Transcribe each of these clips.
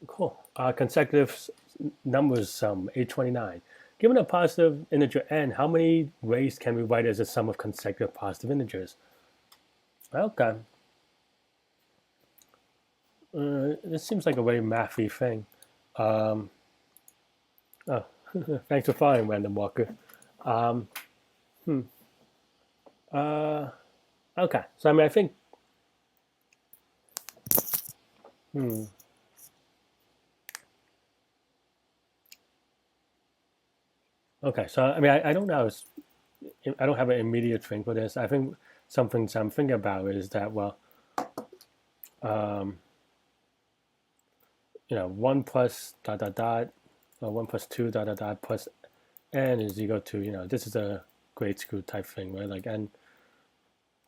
Cool. Consecutive numbers sum, 829. Given a positive integer n, how many ways can we write it as a sum of consecutive positive integers? Okay. This seems like a very mathy thing. Um, oh, thanks for following, Random Walker. Um, hmm. uh, okay. So, I mean, I think. Hmm. Okay. So, I mean, I don't know. I don't have an immediate thing for this. I think something I'm thinking about is that, well, um, 1 plus dot dot dot, or 1 plus 2 dot dot dot plus n is equal to, this is a grade school type thing, right? Like n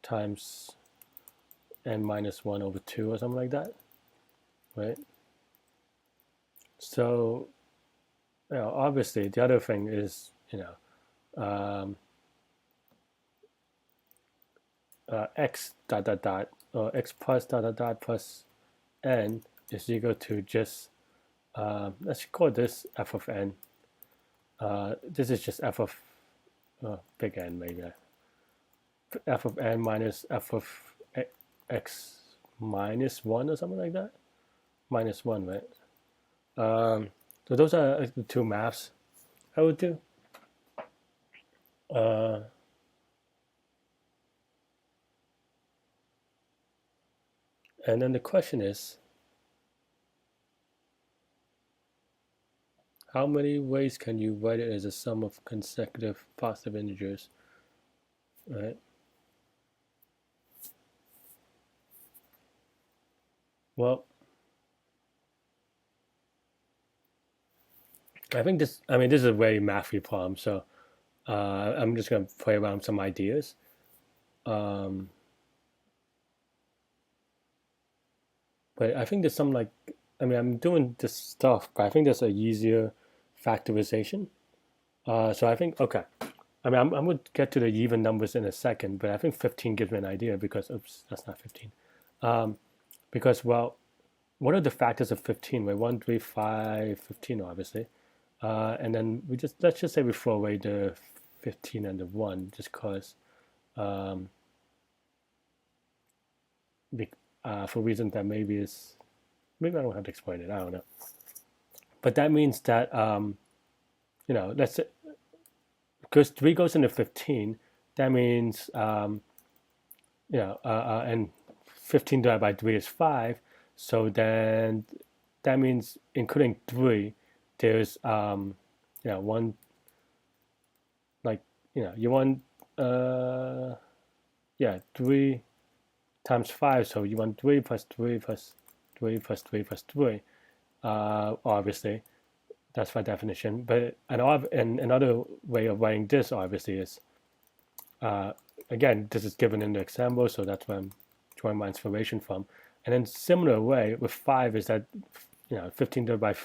times n minus 1 over 2 or something like that, right? So, obviously the other thing is, um, x dot dot dot, or x plus dot dot dot plus n is equal to just, let's call this f of n. This is just f of big N, maybe. F of n minus f of x minus 1 or something like that. Minus 1, right? So those are the two maths I would do. Uh, and then the question is, how many ways can you write it as a sum of consecutive positive integers, right? Well, I mean, this is a very mathy problem, so I'm just going to play around with some ideas. Um, but I think there's some like, I mean, I'm doing this stuff, but I think there's a easier factorization. So I think, okay, I mean, I'm going to get to the even numbers in a second, but I think 15 gives me an idea because, oops, that's not 15. Because, well, what are the factors of 15? Right, 1, 3, 5, 15, obviously. And then let's just say we throw away the 15 and the 1 just because, um, for reasons that maybe I don't have to explain it, I don't know. But that means that, let's say, because 3 goes into 15, that means, and 15 divided by 3 is 5. So then that means including 3, there's, one, like, you want, yeah, 3 times 5. So you want 3 plus 3 plus 3 plus 3 plus 3, obviously. That's by definition. But another way of writing this, obviously, is, again, this is given in the example, so that's where I'm drawing my inspiration from. And then similar way with 5 is that, 15 divided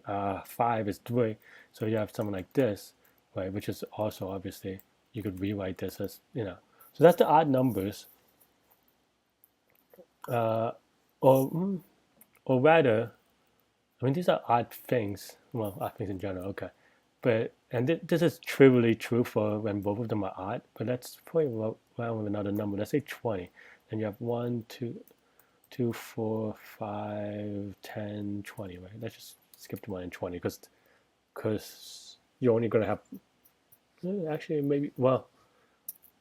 by 5 is 3. So you have something like this, right, which is also obviously, you could rewrite this as, So that's the odd numbers. Or, or rather, I mean, these are odd things. Well, odd things in general, okay. But, and this is trivially true for when both of them are odd, but let's play around with another number. Let's say 20. And you have 1, 2, 2, 4, 5, 10, 20, right? Let's just skip the 1 and 20 because you're only going to have, actually, maybe, well,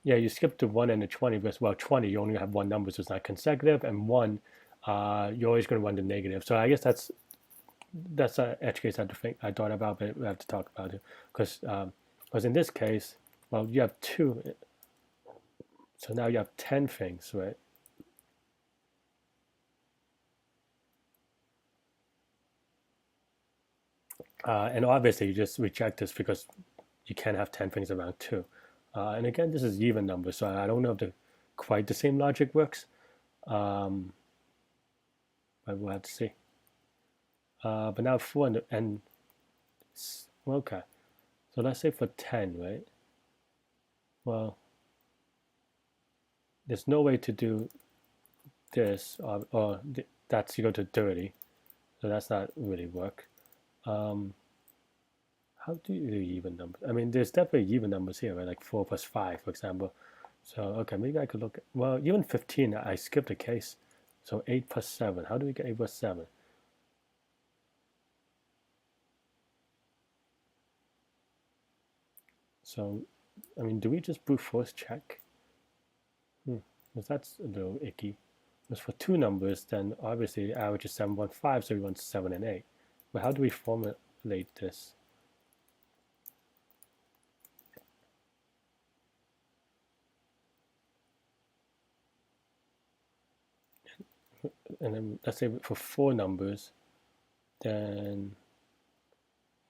yeah, you skip the 1 and the 20 because, well, 20, you only have one number, so it's not consecutive, and 1, you're always going to run the negative. So I guess that's an edge case I thought about, but we have to talk about it because in this case, well, you have 2, so now you have 10 things, right? And obviously, you just reject this because you can't have 10 things around 2. And again, this is even number, so I don't know if quite the same logic works, but we'll have to see. But now 4 and okay, so let's say for 10, right? Well, there's no way to do this, or that's equal to 30. so that's not really work. How do you do even numbers? I mean, there's definitely even numbers here, right? Like 4 plus 5, for example. So, okay, maybe I could look at, well, even 15, I skipped a case. So 8 plus 7. How do we get 8 plus 7? So, I mean, do we just brute force check? Because that's a little icky. Because for two numbers, then obviously the average is 7.5, so we want 7 and 8. But how do we formulate this? And then let's say for 4 numbers, then,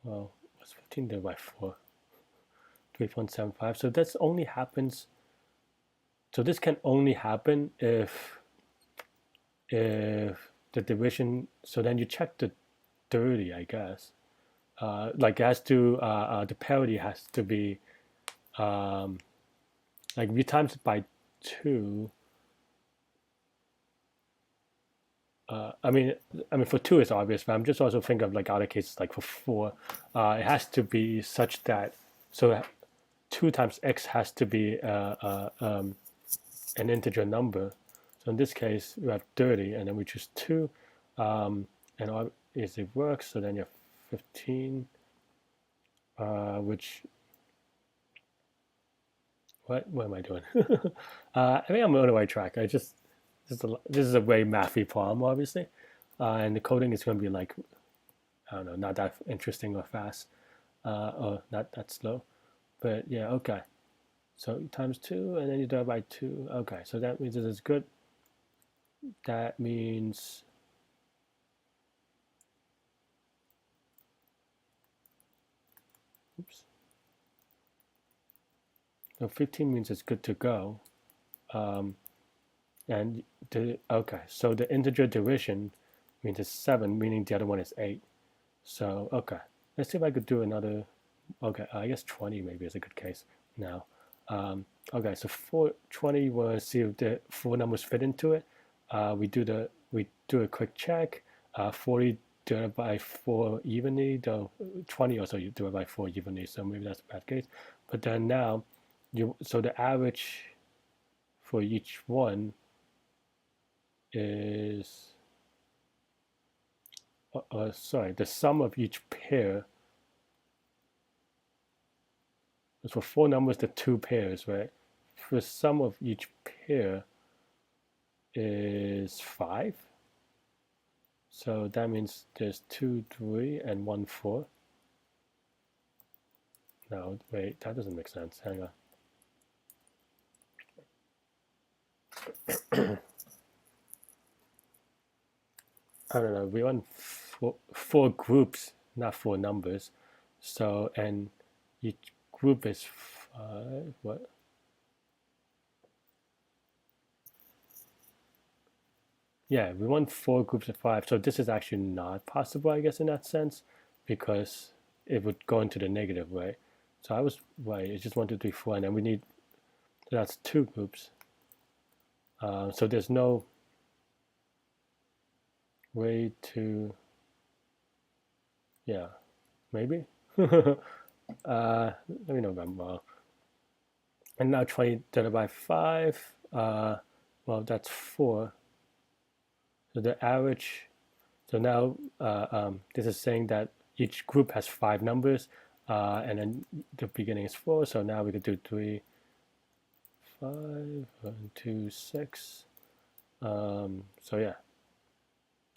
well, what's 15 divided by 4? 3.75. So this only happens, so this can only happen if the division, so then you check the 30, I guess. Like it has to, the parity has to be, like if you times it by 2, I mean for 2 it's obvious, but I'm just also thinking of like other cases, like for 4, it has to be such that, so 2 times x has to be an integer number. So in this case, we have 30, and then we choose 2, and it works. So then you have 15, which, what am I doing? I think I'm on the right track. This is a very mathy problem, obviously, and the coding is going to be like, I don't know, not that interesting or fast, or not that slow, but yeah, okay. So times 2, and then you divide by 2. Okay, so that means this is good. That means, oops. So 15 means it's good to go. And okay, so the integer division means it's 7, meaning the other one is 8. So, okay, let's see if I could do another, okay, I guess 20 maybe is a good case now. Okay, so 20, we'll see if the 4 numbers fit into it. We do a quick check. 40 divided by 4 evenly, though 20 also you do it by 4 evenly, so maybe that's a bad case. But then now, so the average for each one is, sorry, the sum of each pair is for 4 numbers, the 2 pairs, right? The sum of each pair is 5. So that means there's 2, 3, and 1, 4. No, wait, that doesn't make sense. Hang on. I don't know. We want four groups, not 4 numbers. So, and each group is 5. What? Yeah, we want 4 groups of 5. So this is actually not possible, I guess, in that sense, because it would go into the negative, right? So I was right. It's just 1, 2, 3, 4, and then we need, so that's 2 groups. So there's no way to, yeah, maybe. Let me know if I'm wrong. And now 20 divided by 5, well, that's 4. So the average, so now this is saying that each group has 5 numbers, and then the beginning is 4. So now we could do 3, 5, 1, 2, 6. So yeah,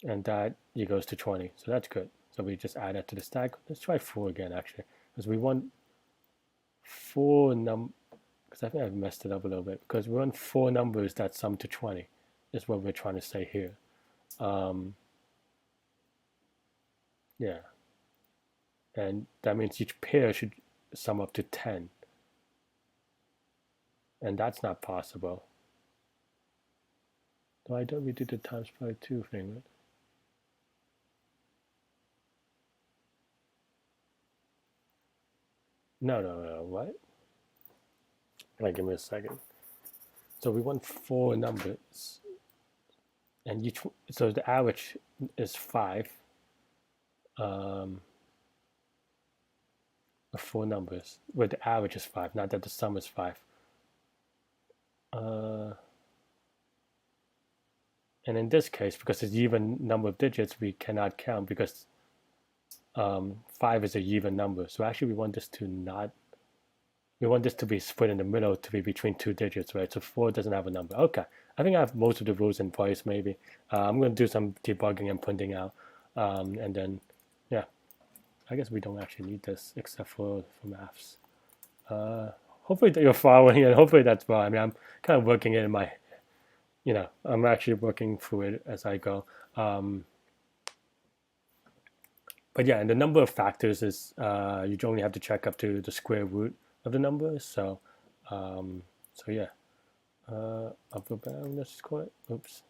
and that equals to 20. So that's good. So we just add that to the stack. Let's try 4 again, actually, because we want 4 because I think I've messed it up a little bit, because we want 4 numbers that sum to 20 is what we're trying to say here. Yeah, and that means each pair should sum up to 10, and that's not possible. Why don't we do the times by 2 thing, right? No, what? Right, give me a second. So we want 4 numbers, and so the average is 5. of 4 numbers where the average is 5, not that the sum is 5. And in this case, because it's even number of digits, we cannot count because 5 is an even number. So actually we want this to be split in the middle, to be between 2 digits, right? So 4 doesn't have a number. Okay, I think I have most of the rules in place. Maybe I'm going to do some debugging and printing out, and then yeah, I guess we don't actually need this except for maths. Hopefully you're following it. Hopefully that's well. I mean, I'm kind of working it in my, I'm actually working through it as I go. But yeah, and the number of factors is you only have to check up to the square root of the number. So yeah, upper bound. Let's just call it. Oops.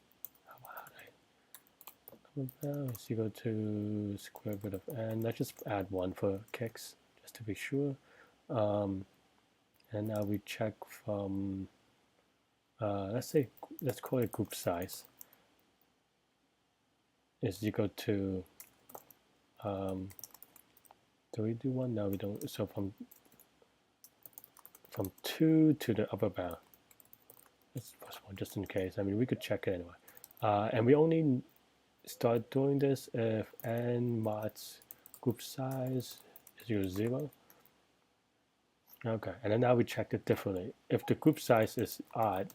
Upper bound is equal to square root of n. Let's just add 1 for kicks, just to be sure. And now we check from, let's call it group size is equal to, do we do 1? No, we don't. So from 2 to the upper bound. Let's plus 1 just in case. I mean, we could check it anyway. And we only start doing this if n mods group size is equal to 0. Okay, and then now we check it differently. If the group size is odd,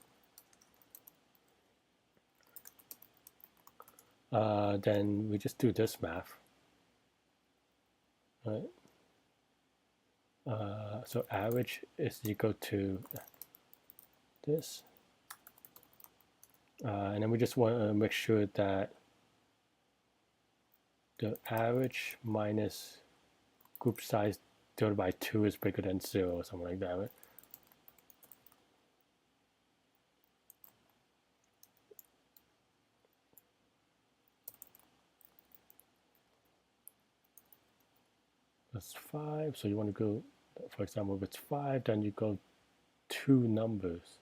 then we just do this math, right? So average is equal to this, and then we just want to make sure that the average minus group size divided by 2 is bigger than 0 or something like that, right? That's 5. So you want to go, for example, if it's 5, then you go 2 numbers.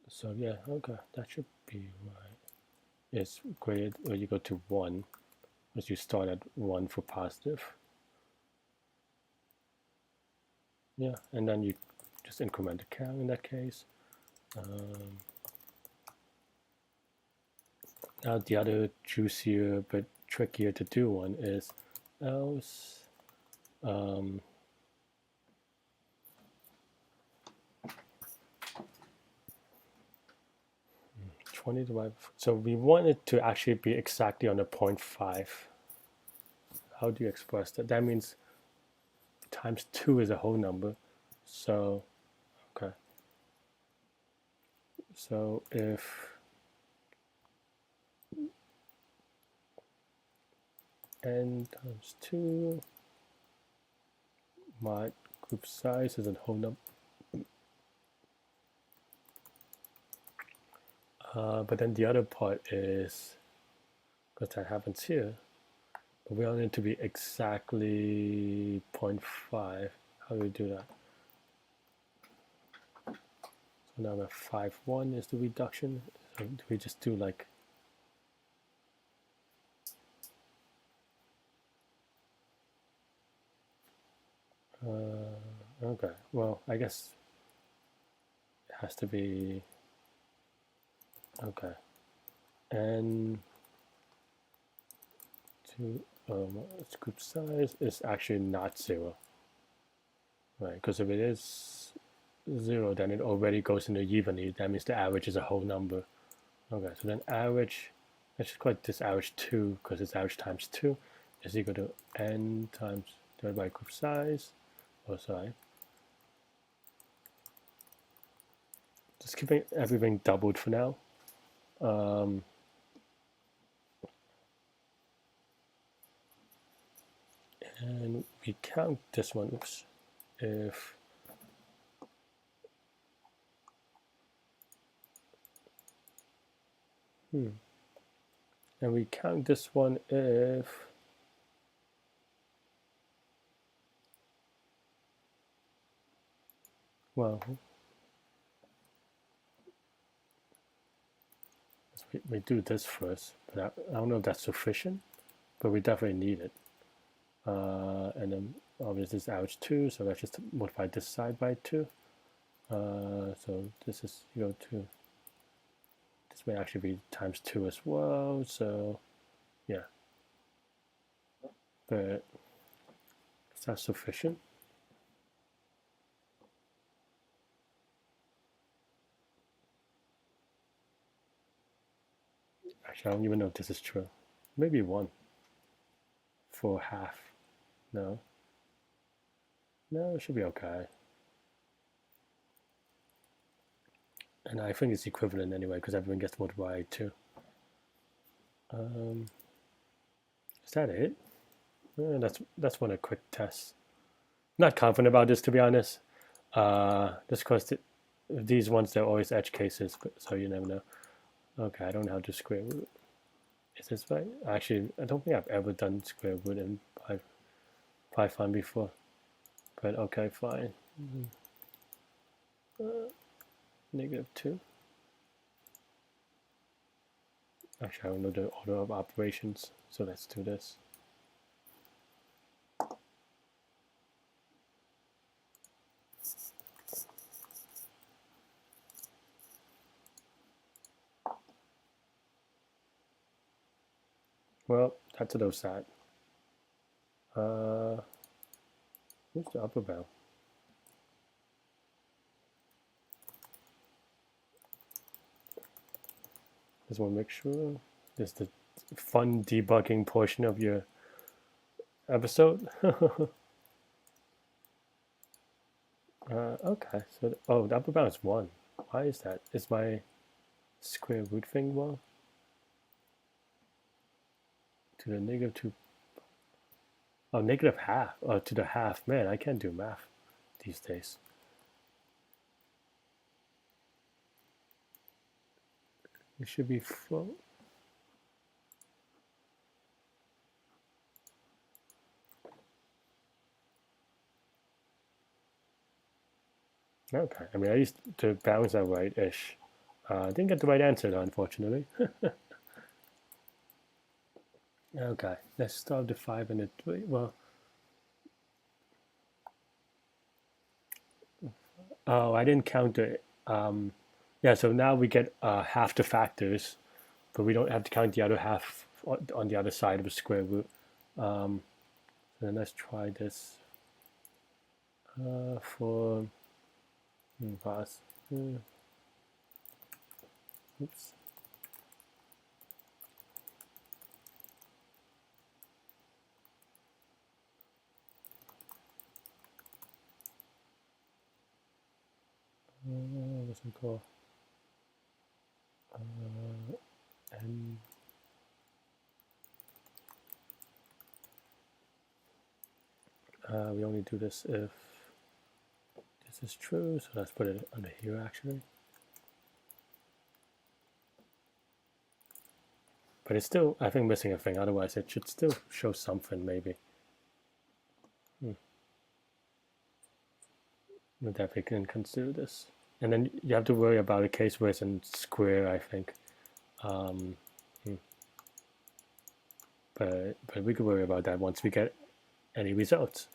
So yeah, okay, that should be right. It's greater, or you go to 1, as you start at 1 for positive. Yeah, and then you just increment the count in that case. Now the other juicier but trickier to do one is else 20 divided. So we want it to actually be exactly on the 0.5. How do you express that? That means times 2 is a whole number. So okay. So if n times 2 mod group size is a whole number. But then the other part is, because that happens here, but we want it to be exactly 0.5. How do we do that? So now we have 5.1 is the reduction. So do we just do like okay, well, I guess it has to be okay. And to its group size is actually not 0, right? Because if it is 0, then it already goes into evenly. That means the average is a whole number. Okay, so then average, let's just call it this average 2, because it's average times 2 is equal to n times divided by group size. Oh, sorry. Just keeping everything doubled for now. And we count this one, oops, if and we count this one if well, we do this first, but I don't know if that's sufficient, but we definitely need it. And then obviously it's ouch 2, so let's just multiply this side by 2. So this is equal to, this may actually be times 2 as well, so yeah. But is that sufficient? Actually, I don't even know if this is true. Maybe 1 for half. No. No, it should be okay. And I think it's equivalent anyway, because everyone gets multiplied by 2. Is that it? That's one a quick test. Not confident about this, to be honest. Just because these ones, they're always edge cases, but, so you never know. Okay, I don't know how to square root. Is this right? Actually, I don't think I've ever done square root in Python before. But okay, fine. -2. Actually, I don't know the order of operations, so let's do this. Well, that's a little sad. Where's the upper bound? Just want to make sure. This is the fun debugging portion of your episode. Okay, so the upper bound is 1. Why is that? Is my square root thing wrong? To the -2. Oh, -1/2. Oh, to the half. Man, I can't do math these days. It should be full. Okay, I mean, I used to bounds that right-ish. I didn't get the right answer, though, unfortunately. Okay, let's start the 5 and the 3. Well, oh, I didn't count it. Yeah, so now we get half the factors, but we don't have to count the other half on the other side of the square root. So then let's try this for pass. Oops. What's it called? And we only do this if this is true, so let's put it under here actually. But it's still, I think, missing a thing, otherwise it should still show something maybe. We definitely can consider this. And then you have to worry about a case where it's in square, I think. But we could worry about that once we get any results.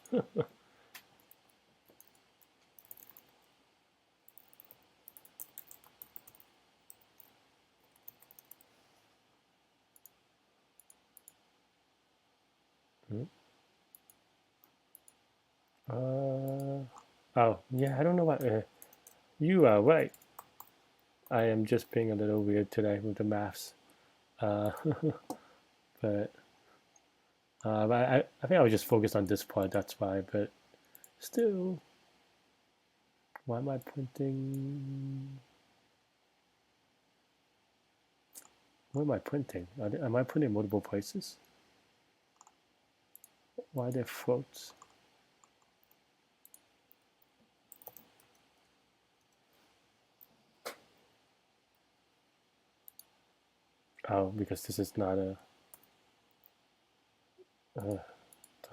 Oh, yeah, I don't know what. You are right. I am just being a little weird today with the maths. But I think I was just focused on this part, that's why. But still, why am I printing? Where am I printing? Am I printing multiple places? Why are there floats? Oh, because this is not a... do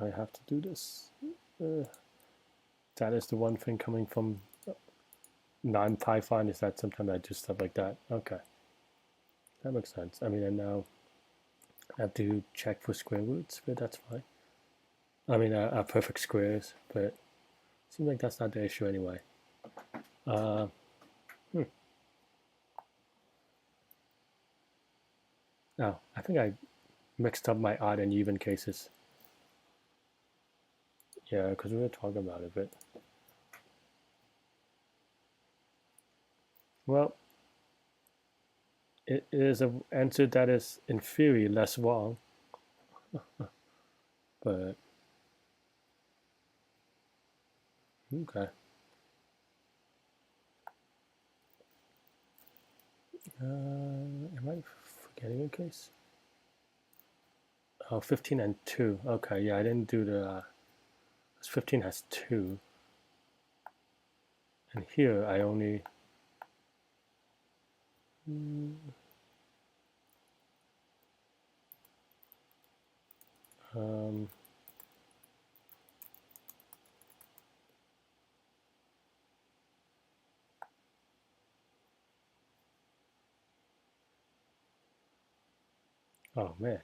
I have to do this? That is the one thing coming from non-Python, is that sometimes I do stuff like that. Okay. that makes sense. I mean, and now I have to check for square roots, but that's fine. I mean, perfect squares, but it seems like that's not the issue anyway. Hmm. Oh, I think I mixed up my odd and even cases. Yeah, because we were talking about it, but well, it is an answer that is in theory less wrong, but okay. Am I forgetting a case? Oh, 15 and 2. Okay, yeah, I didn't do the. 15 has 2. And here I only. Um, oh, man.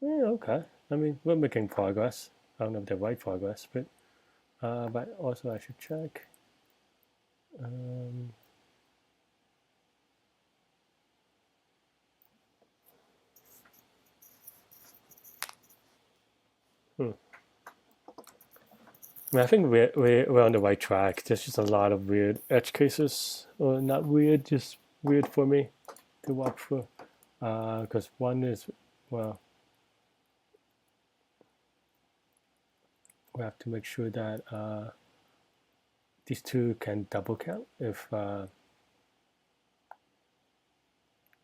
Yeah, okay. I mean, we're making progress. I don't know if they're right progress, but also I should check. Um, hmm. I mean, I think we're on the right track. There's just a lot of weird edge cases, or not weird, just weird for me to walk through. Because one is, well, we have to make sure that these two can double count. If at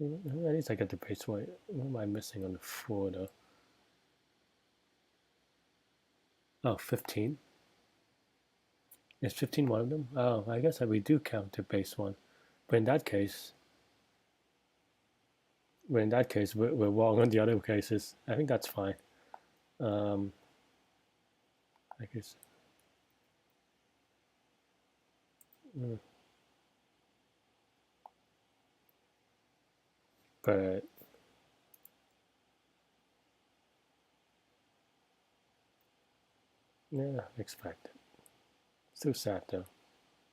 least I get the base one. What am I missing on the 4 though? Oh, 15. Is 15 one of them? Oh, I guess we do count the base one. But in that case, we're wrong on the other cases. I think that's fine. I guess. Mm. But yeah, expect it. Still sad though.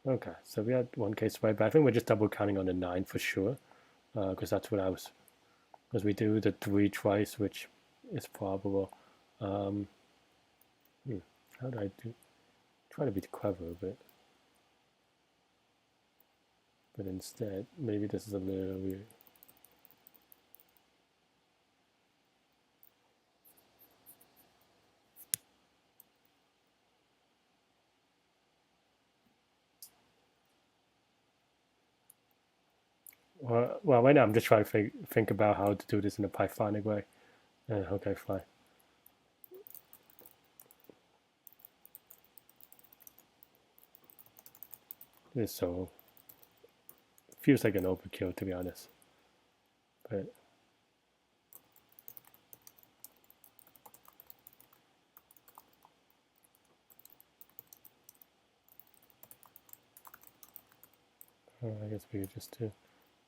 Okay, so we had one case right, but I think we're just double counting on the 9 for sure, because that's what I was. Because we do the 3 twice, which is probable. Um, how do I do? Try to be clever a bit, but instead, maybe this is a little weird. Well, right now I'm just trying to think about how to do this in a Pythonic way. Okay, fine. This so feels like an overkill to be honest, but I guess we could just do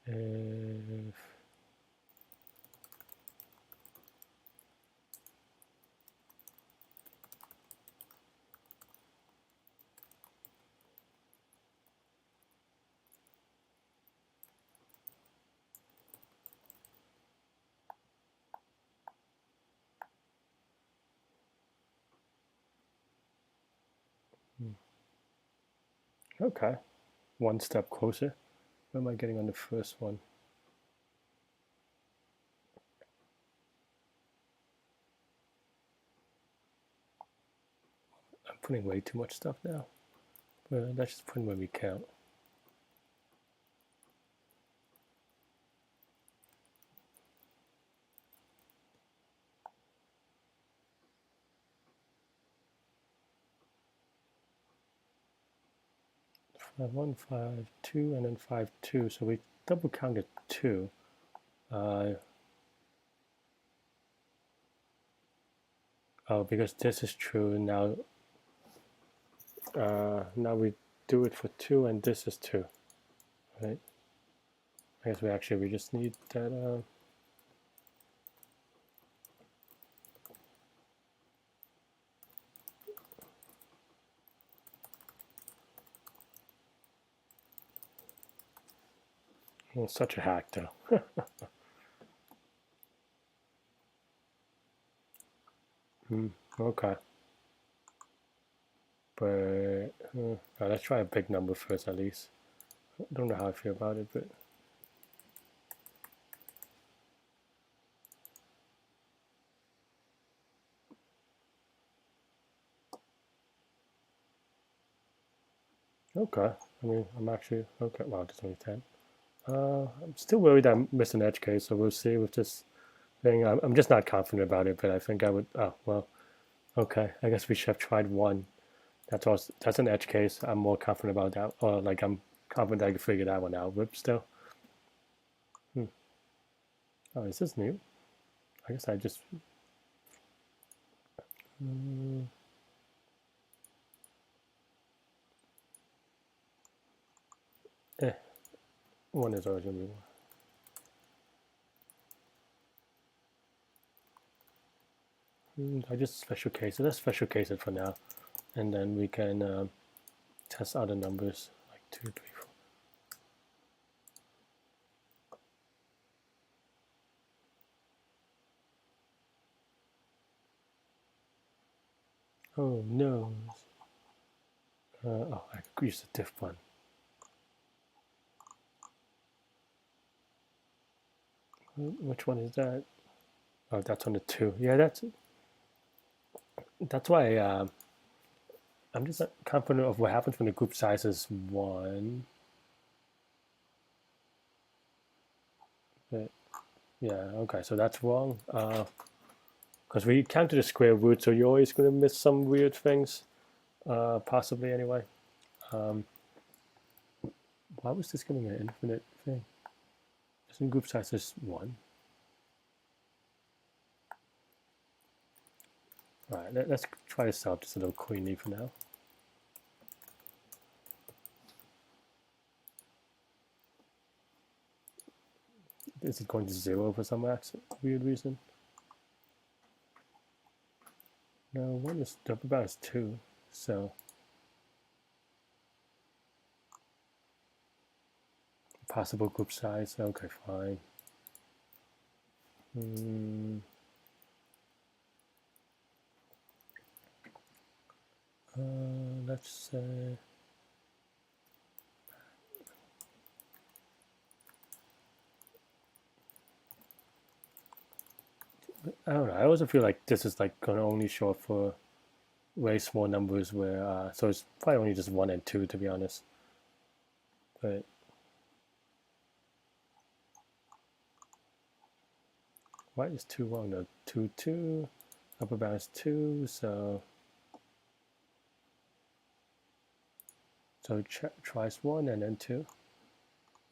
if okay, one step closer. Where am I getting on the first one? I'm putting way too much stuff now. Let's just put in where we count. Five one, 5 2, and then 5 2. So we double counted 2. Oh, because this is true now. Now we do it for 2, and this is 2, right? I guess we just need that. Well, such a hack, though. Okay, but let's try a big number first, at least. I don't know how I feel about it, but okay. I mean, I'm actually okay. Wow, there's only 10. I'm still worried I missed an edge case, so we'll see with this thing. I'm just not confident about it, but I think I would. Oh well, okay. I guess we should have tried one. That's an edge case. I'm more confident about that, or like I'm confident I can figure that one out. But still, oh, is this new? I guess I just. Eh, one is always gonna be one. I just special case it. Let's special case it for now, and then we can test other numbers like 2, 3, 4. Oh no. Oh, I could use a diff one. Which one is that? Oh, that's on the 2. Yeah, that's why I'm just not confident of what happens when the group size is 1. But yeah, okay, so that's wrong. Because we counted the square root, so you're always going to miss some weird things, possibly anyway. Why was this getting an infinite thing? Isn't group size is 1? All right, let's try to solve this a little cleanly for now. Is it going to 0 for some weird reason? No, 1 is the upper bound is 2, so possible group size. Okay, fine. Let's say I don't know. I also feel like this is like gonna only show up for very small numbers where so it's probably only just 1 and 2 to be honest. But why is 2 wrong though? 2 2 upper bound is 2, so tries 1 and then 2.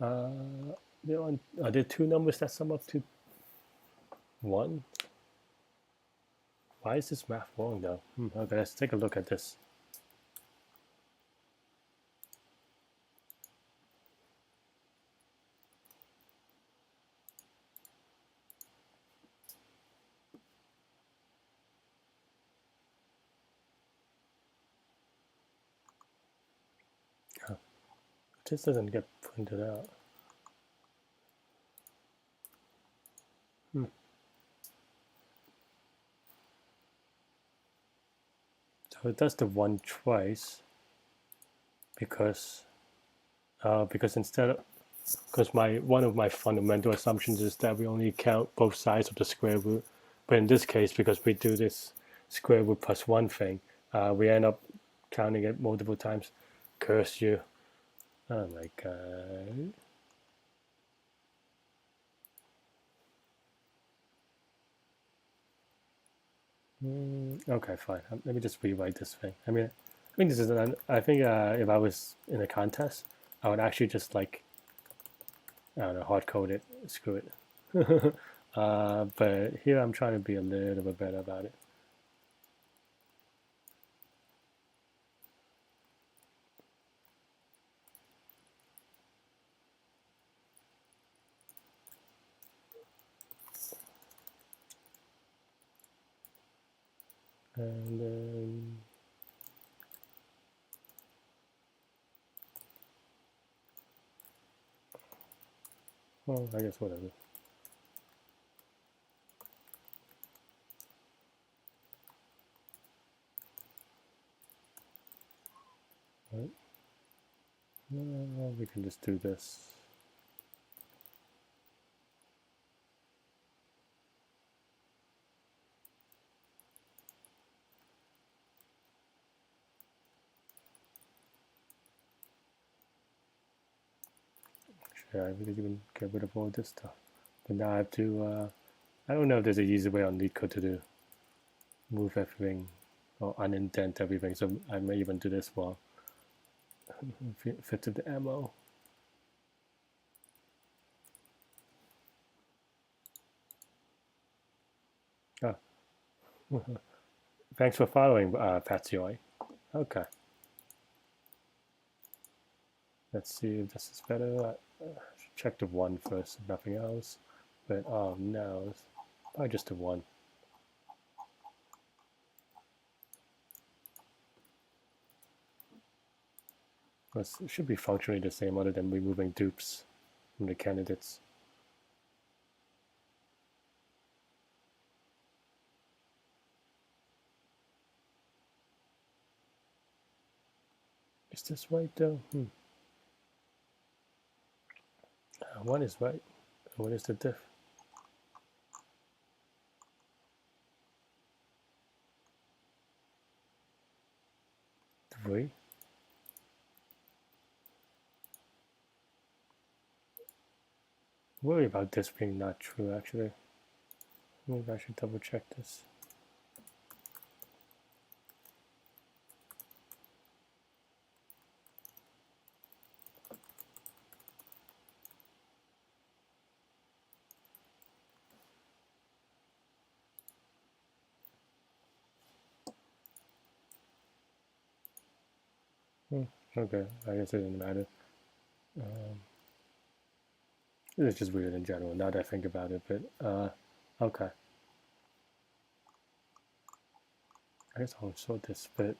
Are there 2 numbers that sum up to 1? Why is this math wrong though? Okay, let's take a look at this. This doesn't get printed out. So it does the 1 twice because instead of because one of my fundamental assumptions is that we only count both sides of the square root, but in this case because we do this square root plus 1 thing, we end up counting it multiple times. Curse you! Oh my god! Okay, fine. Let me just rewrite this thing. I mean, this is I think if I was in a contest, I would actually just like I don't know, hard code it. Screw it. But here I'm trying to be a little bit better about it. And then well, I guess whatever. Right. We can just do this. Actually, I really even get rid of all this stuff. But now I have to, I don't know if there's a easy way on Leetcode to do move everything or unindent everything. So I may even do this while fit to the ammo. Ah, thanks for following, Patsy. Okay. Let's see if this is better. Check the one first, if nothing else. But oh no, it's probably just the one. It should be functionally the same other than removing dupes from the candidates. Is this right though? One is right. What is the diff? Three? Worry about this being not true actually. Maybe I should double check this. Okay, I guess it didn't matter. It's just weird in general, now that I think about it, but okay. I guess I'll sort this, but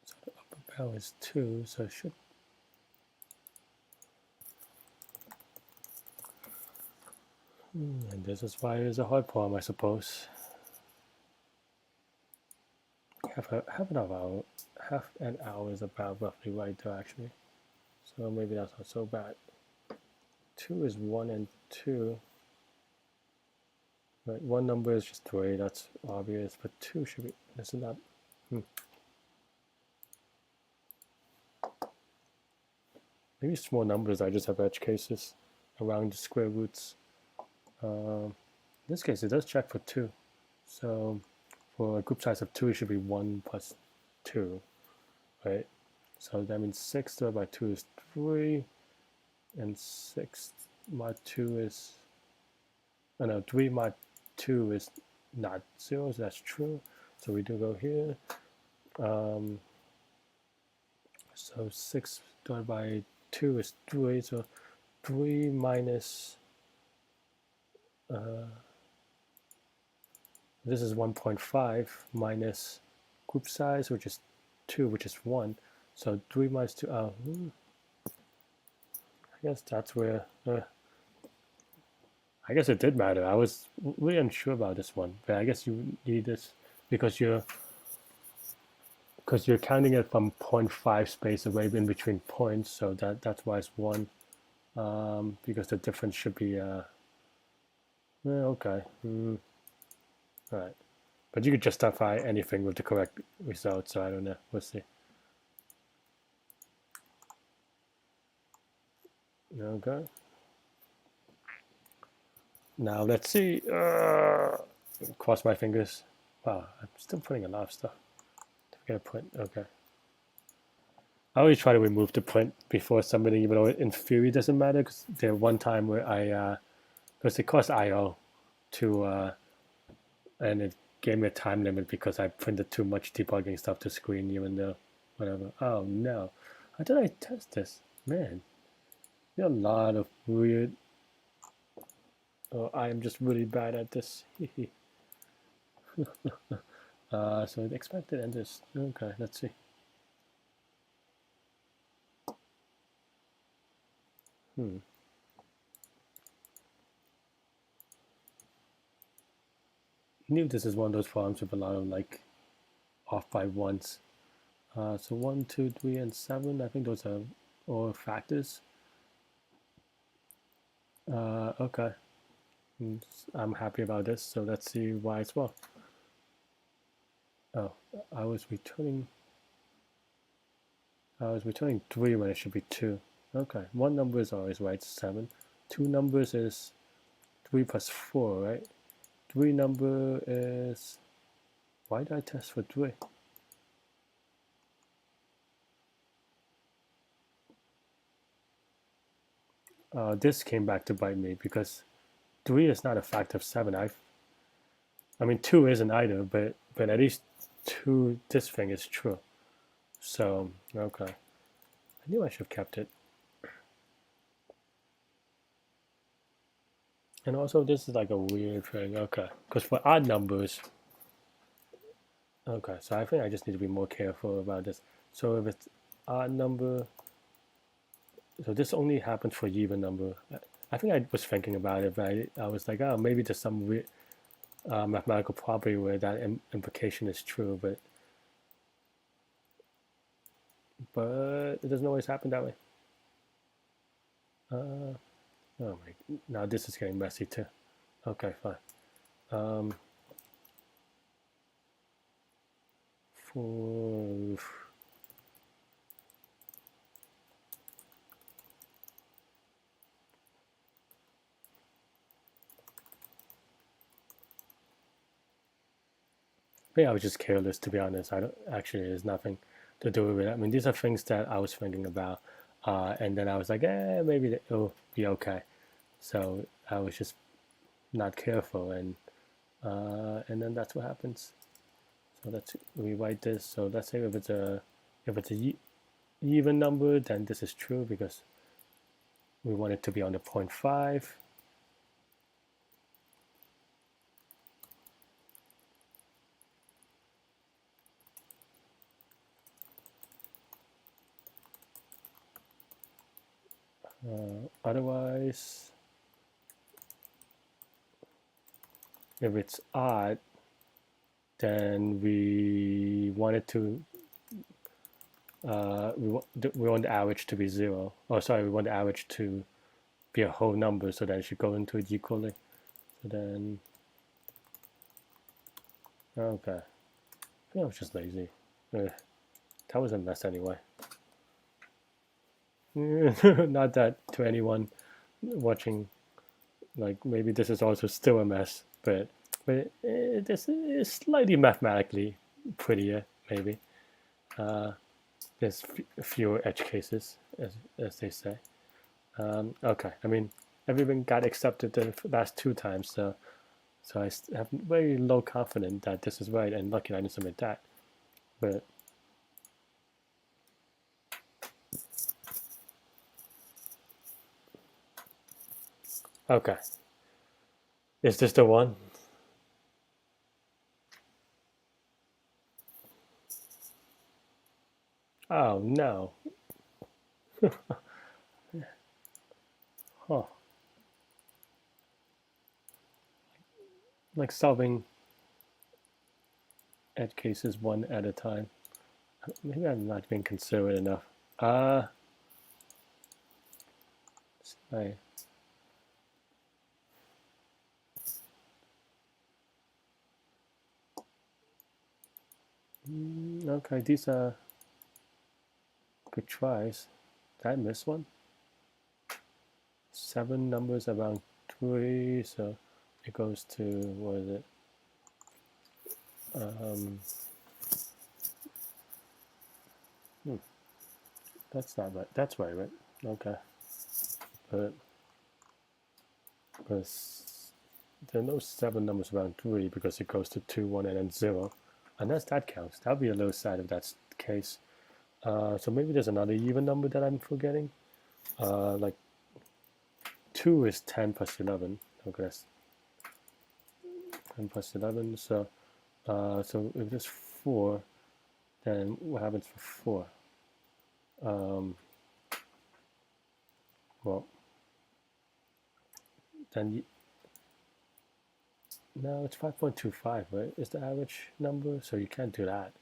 so the upper bound is 2, so it should. And this is why it's a hard problem, I suppose. Half an hour is about roughly right though, actually. So maybe that's not so bad. 2 is 1 and 2. Right, one number is just 3, that's obvious, but 2 should be, isn't that? Maybe small numbers, I just have edge cases around the square roots. In this case, it does check for 2. So for a group size of 2, it should be 1 plus 2, right? So that means 6 divided by 2 is 3, and 6 mod 2 is, oh no, 3 mod 2 is not 0, so that's true. So we do go here. So 6 divided by 2 is 3, so 3 minus, this is 1.5 minus group size, which is 2, which is 1. So 3 minus 2, I guess that's where, I guess it did matter. I was really unsure about this one, but I guess you need this because you're counting it from 0.5 space away in between points, so that's why it's 1, because the difference should be, okay, all right. But you could justify anything with the correct result, so I don't know, we'll see. Okay. Now let's see, cross my fingers. Wow, I'm still putting a lot of stuff. Get a print, okay. I always try to remove the print before submitting, even though in theory it doesn't matter, because there one time where I, because it cost IO to, and it gave me a time limit because I printed too much debugging stuff to screen, even though, whatever. Oh no, how did I test this? Man, there are a lot of weird Oh, I am just really bad at this. So the expected end is okay. Let's see. I knew this is one of those problems with a lot of like off by ones. So 1, 2, 3, and 7. I think those are all factors. Okay. I'm happy about this. So let's see why as well. Oh, I was returning 3 when it should be 2. Okay, one number is always right, 7. Two numbers is 3 plus 4, right? 3 number is, why did I test for 3? This came back to bite me because 3 is not a factor of 7. I mean 2 isn't either, but at least 2, this thing is true. So, okay. I knew I should have kept it. And also this is like a weird thing, okay. Because for odd numbers, okay, so I think I just need to be more careful about this. So if it's odd number, so this only happens for even number. I think I was thinking about it, but I was like, oh, maybe there's some weird mathematical property where that implication is true, but it doesn't always happen that way. Oh my, now this is getting messy too. Okay, fine. For maybe I was just careless, to be honest. I don't actually. There's nothing to do with it. I mean, these are things that I was thinking about, and then I was like, maybe it'll be okay. So I was just not careful, and then that's what happens. So let's rewrite this. So let's say if it's a even number, then this is true because we want it to be on the 0.5. Otherwise, if it's odd, then we want it to we want the average to be 0. Oh, sorry, we want the average to be a whole number, so that it should go into it equally. So then, okay, I think I was just lazy. That was a mess anyway. Not that to anyone watching, like maybe this is also still a mess, but this is slightly mathematically prettier, maybe. There's fewer edge cases, as they say. Okay, I mean everything got accepted the last 2 times, so I have very low confidence that this is right, and lucky I didn't submit that. But okay, is this the one? Oh no. Huh. Like solving edge cases one at a time. Maybe I'm not being considerate enough. I okay, these are good tries. Did I miss one? 7 numbers around 3, so it goes to, what is it? That's not right. That's right, right? Okay. But because there are no 7 numbers around 3 because it goes to 2, 1, and then 0. Unless that counts. That would be a low side if that's the case. So maybe there's another even number that I'm forgetting. Like 2 is 10 plus 11. Okay, that's 10 plus 11. So if it's 4, then what happens for 4? Well, then no, it's 5.25, right? Is the average number, so you can't do that.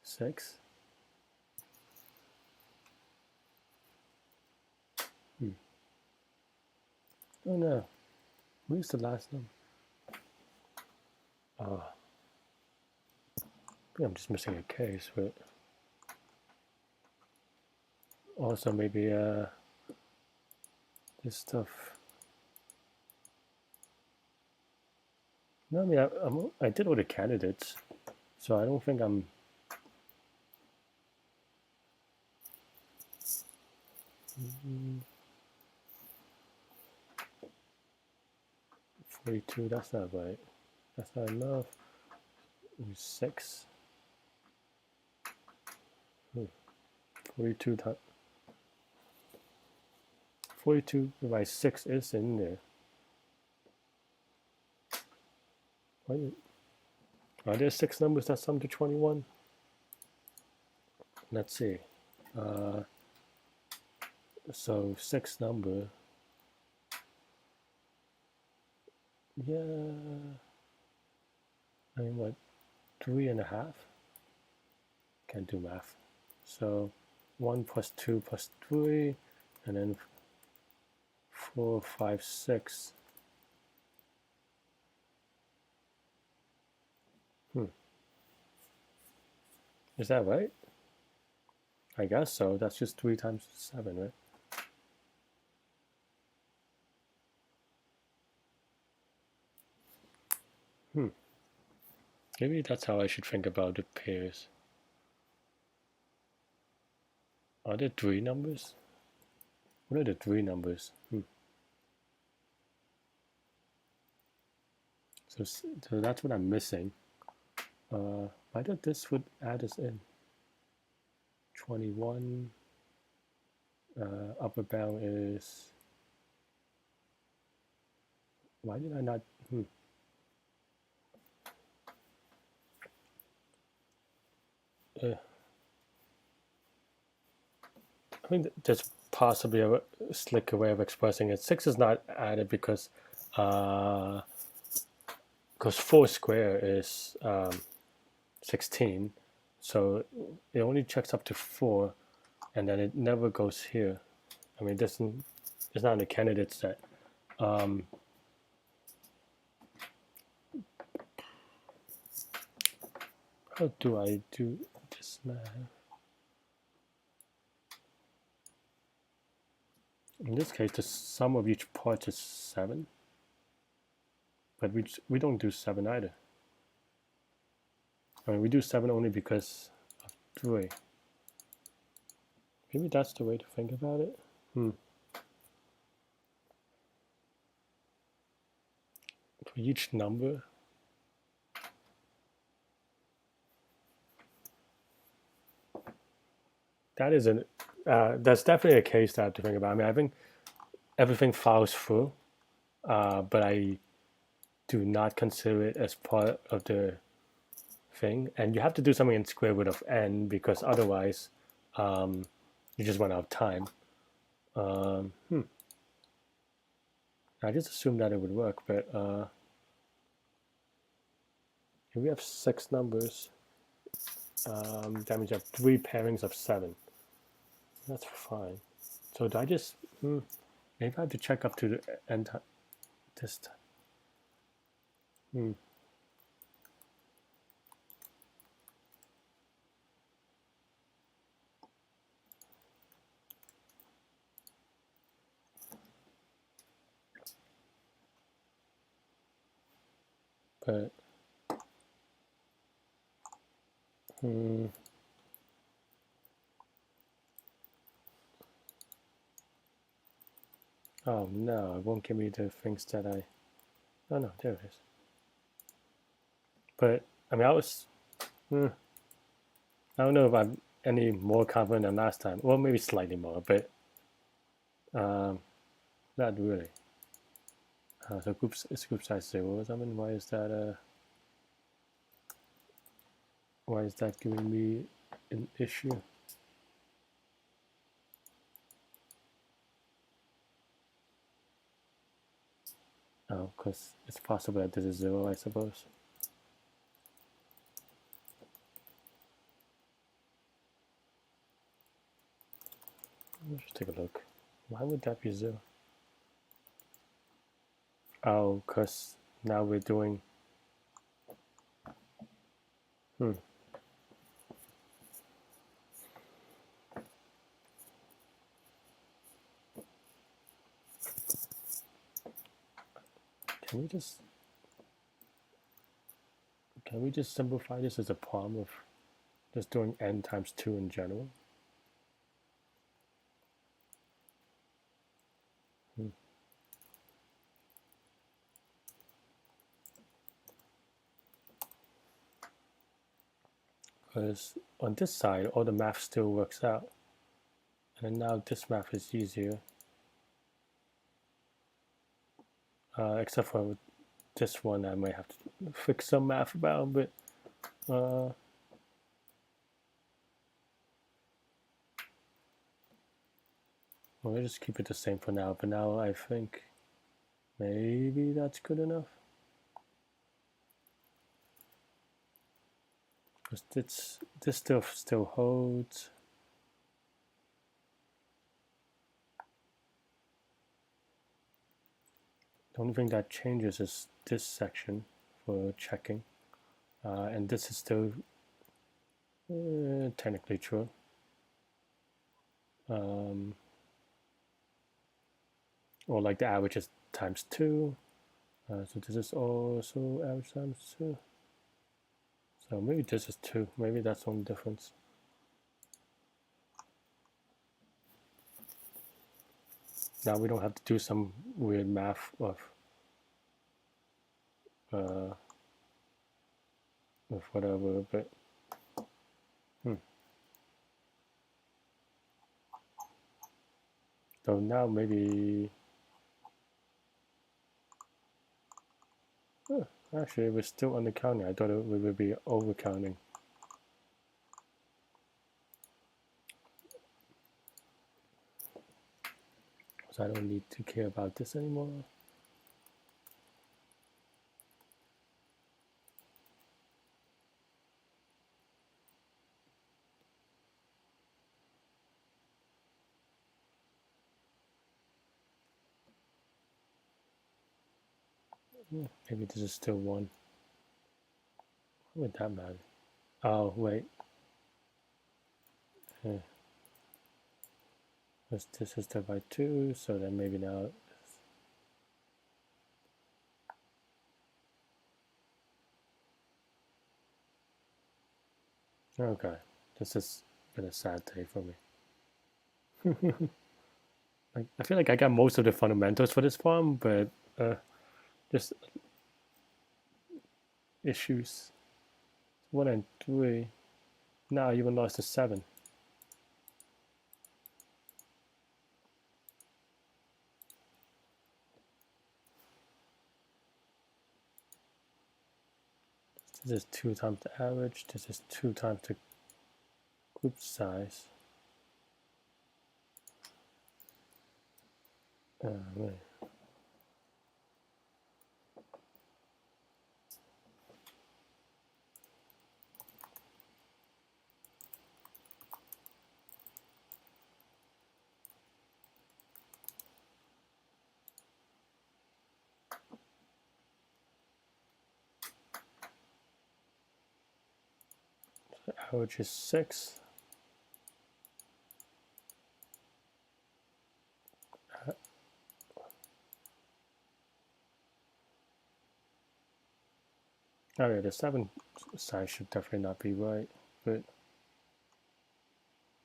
6. Oh no, where's the last number? Oh, I'm just missing a case, but also maybe this stuff. No, I mean I did all the candidates, so I don't think I'm. 42. That's not right. That's not enough. 6. 42 times 42 by 6 is in there. Are there 6 numbers that sum to 21? Let's see. So 6 number. Yeah. I mean, what? 3.5? Can't do math. So 1 plus 2 plus 3, and then 4, 5, 6. Is that right? I guess so. That's just 3 times 7, right? Maybe that's how I should think about the pairs. Are there 3 numbers? What are the 3 numbers? So that's what I'm missing. I thought this would add us in. 21. Upper bound is. Why did I not? I think there's possibly a slicker way of expressing it. 6 is not added because 4 square is 16, so it only checks up to 4, and then it never goes here. I mean, it's not in the candidate set. How do I do this math? In this case, the sum of each part is 7, but we don't do 7 either. I mean, we do 7 only because of 3. Maybe that's the way to think about it. For each number, that's definitely a case that I have to think about. I mean, I think everything follows through, but I do not consider it as part of the thing. And you have to do something in square root of n, because otherwise you just run out of time. I just assumed that it would work, but if we have 6 numbers, that means you have 3 pairings of 7. That's fine. So do I just maybe I have to check up to the end this time. But oh no, it won't give me the things that I. Oh no, there it is. But I mean, I don't know if I'm any more confident than last time. Well, maybe slightly more, but Not really. So it's group size 0 or something. Why is that? Why is that giving me an issue? Oh, because it's possible that this is 0, I suppose. Let's take a look. Why would that be 0? Oh, because now we're doing... Can we just simplify this as a problem of just doing n times 2 in general? Because on this side, all the math still works out. And now this math is easier. Except for this one, I might have to fix some math about, but we'll just keep it the same for now. But now I think maybe that's good enough. Because this still holds. The only thing that changes is this section for checking, and this is still technically true. Or like the average is times 2, so this is also average times 2. So maybe this is 2, maybe that's the only difference. Now we don't have to do some weird math of whatever, but so now maybe actually we're still undercounting. I thought we would be overcounting. So I don't need to care about this anymore. Maybe this is still 1. What would that matter? Oh, wait. This is divided by 2, so then maybe now... Okay, this has been a sad day for me. I feel like I got most of the fundamentals for this farm, but just issues. 1 and 3. Now I even lost to 7. This is 2 times the average. This is 2 times the group size. Wait. The average is 6. Okay, the 7 size should definitely not be right, but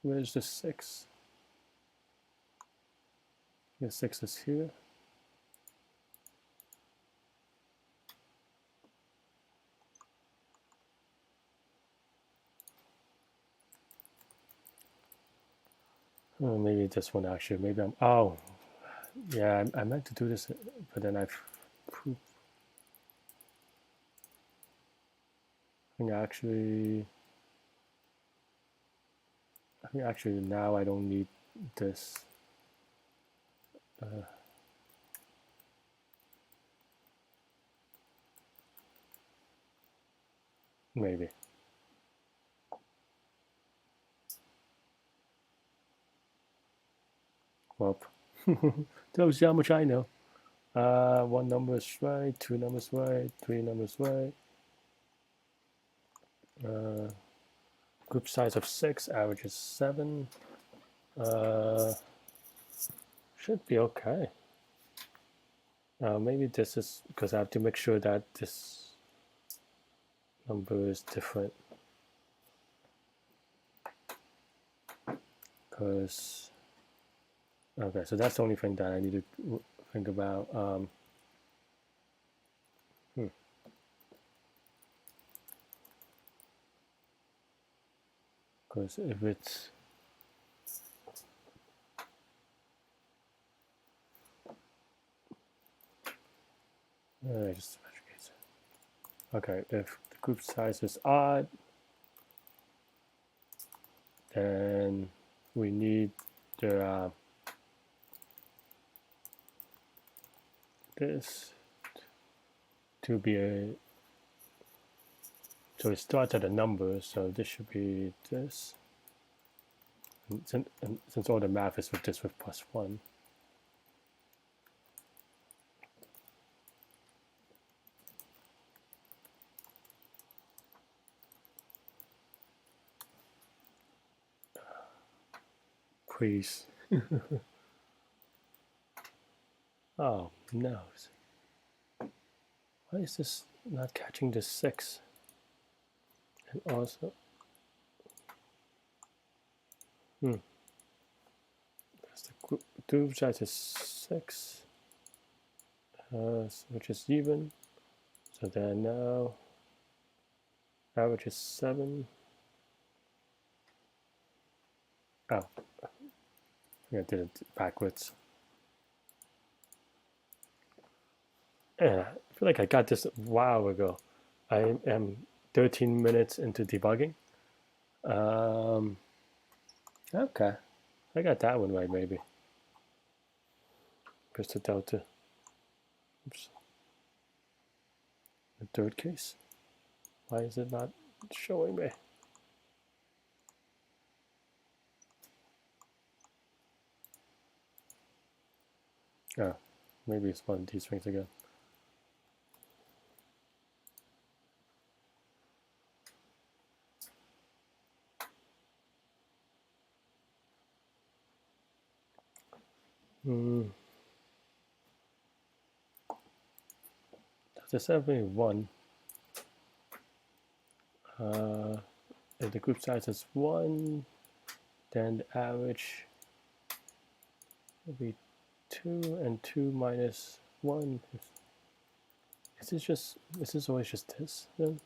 where's the 6? The 6 is here. Oh, maybe this one actually, maybe I'm, oh, Yeah, I meant to do this, but then I think actually now I don't need this. Maybe. Well, tells you how much I know. One number is right, two numbers right, three numbers right. Group size of 6, average is 7. Should be okay. Maybe this is because I have to make sure that this number is different. Because, okay, so that's the only thing that I need to think about. Because if it's just okay, if the group size is odd, then we need the this to be a, so it starts at a number, so this should be this. And since all the math is with this with +1. Please. Oh no. Why is this not catching the 6? And also, that's the group size is 6, which is even. So then now, average is 7. Oh, I did it backwards. Yeah, I feel like I got this a while ago. I am 13 minutes into debugging. Okay, I got that one right maybe. Press the delta. Oops. The third case. Why is it not showing me? Oh, maybe it's one of these things again. Does this have only one? If the group size is 1, then the average will be 2, and 2 minus 1 is this always just this then?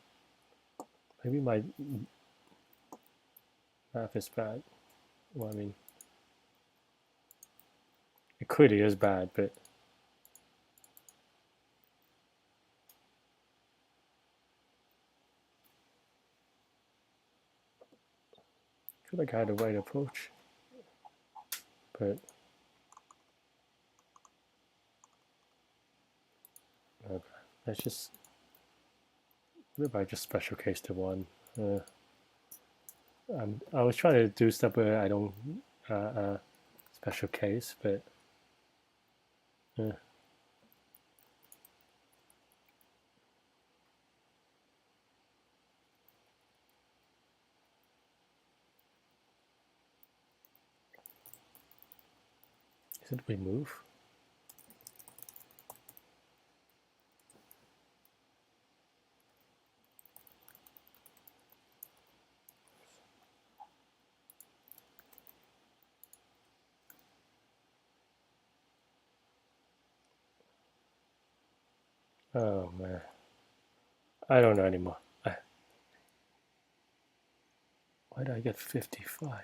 Maybe my math is bad. Well, I mean, it clearly is bad, but I feel like I had the right approach. But okay, let's just, what if I just special case to 1? I was trying to do stuff where I don't special case, but is it remove? Oh man, I don't know anymore. Why did I get 55?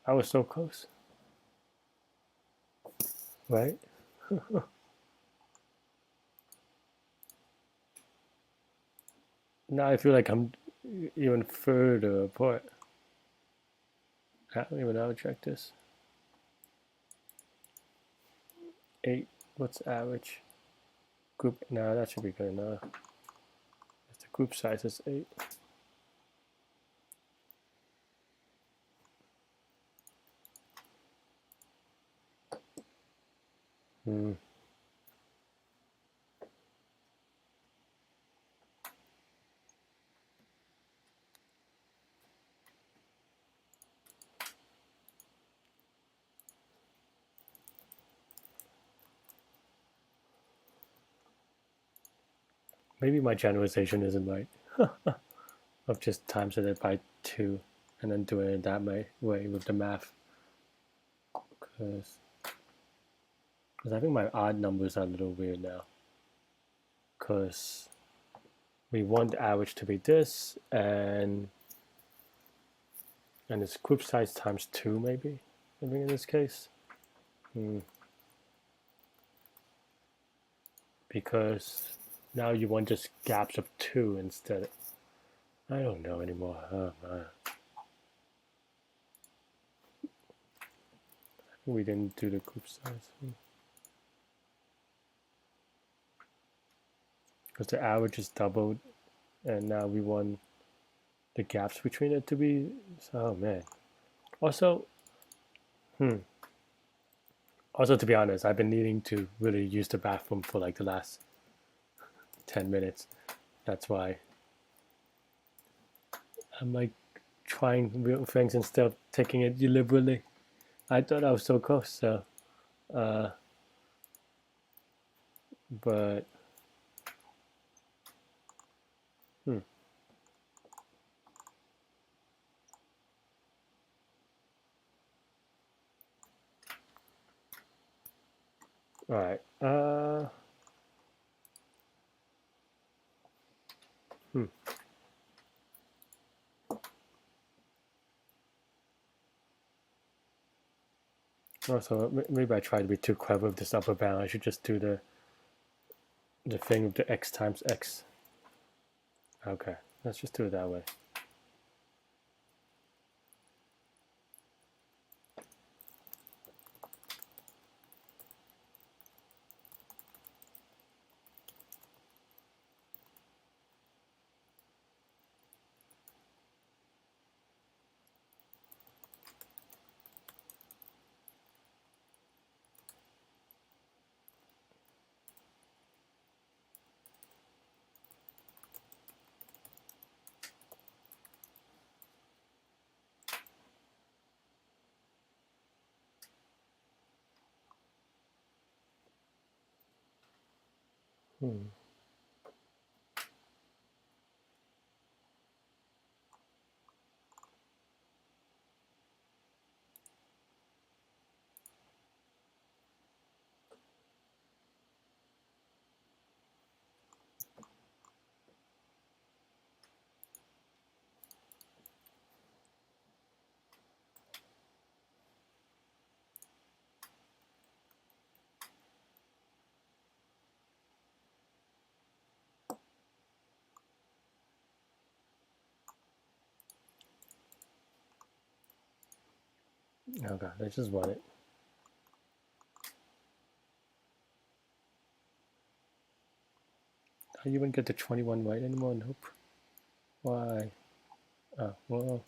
I was so close, right? Now I feel like I'm even further apart. I don't even know how to check this. 8. What's average? Group. No, that should be good enough. If the group size is 8. Hmm. Maybe my generalization isn't right. Of just times it by 2 and then doing it that way with the math. Because I think my odd numbers are a little weird now. Because we want the average to be this, and it's group size times 2 maybe, I think in this case. Because now you want just gaps of 2 instead. I don't know anymore. Oh, man. We didn't do the group size. Because the average is doubled, and now we want the gaps between it to be. Oh man. Also, also to be honest, I've been needing to really use the bathroom for like the last 10 minutes. That's why I'm like trying real things instead of taking it deliberately. I thought I was so close, so but hmm. All right. Also, maybe I tried to be too clever with this upper bound. I should just do the thing with the x times x. Okay, let's just do it that way. Okay, let's just run it. How do you even get the 21 right anymore? Nope. Why? Oh, well, I'm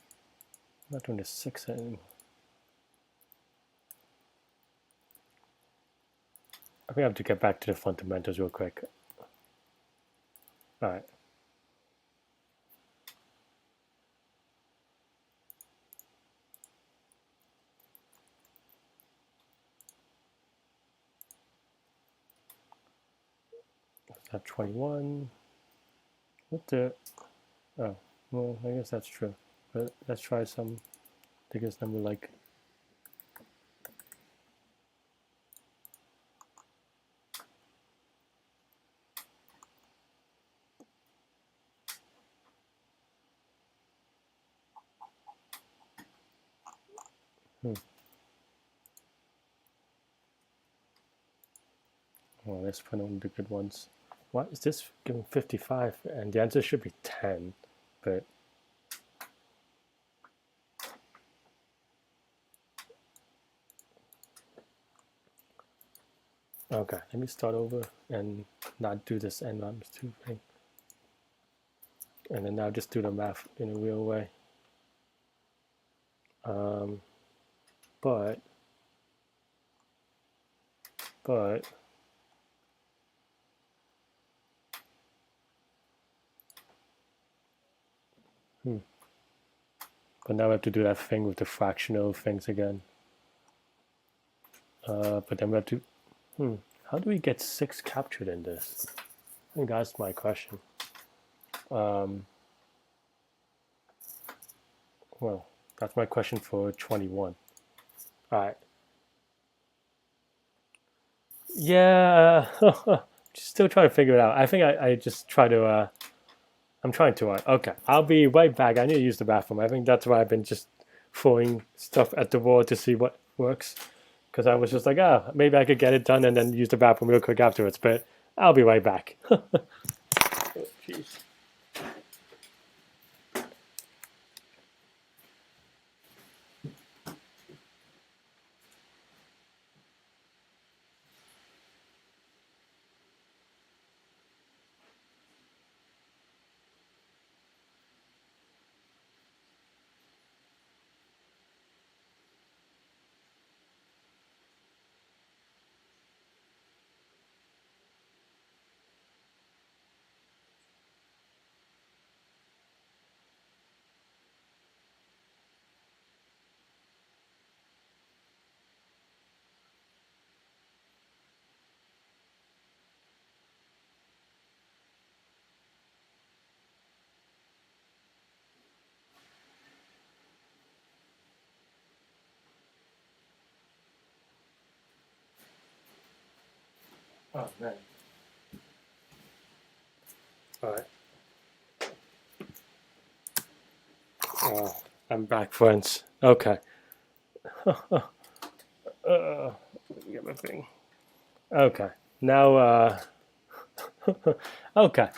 not doing the 6 anymore. I think I have to get back to the fundamentals real quick. All right. Let's have 21. What the? Oh, well, I guess that's true. But let's try some biggest number like. Hmm. Well, let's put on the good ones. Why is this giving 55? And the answer should be 10, but okay, let me start over and not do this n minus 2 thing. And then now just do the math in a real way. Um, but hmm. But now I have to do that thing with the fractional things again. But then we have to, how do we get 6 captured in this? I think that's my question. Well, that's my question for 21. All right. Yeah, still trying to figure it out. I think I just try to, I'm trying to, okay, I'll be right back. I need to use the bathroom. I think that's why I've been just throwing stuff at the wall to see what works. Because I was just like, maybe I could get it done and then use the bathroom real quick afterwards. But I'll be right back. Jeez. Oh, man. All right. I'm back, friends. Okay. Get my thing. Okay. Now, okay.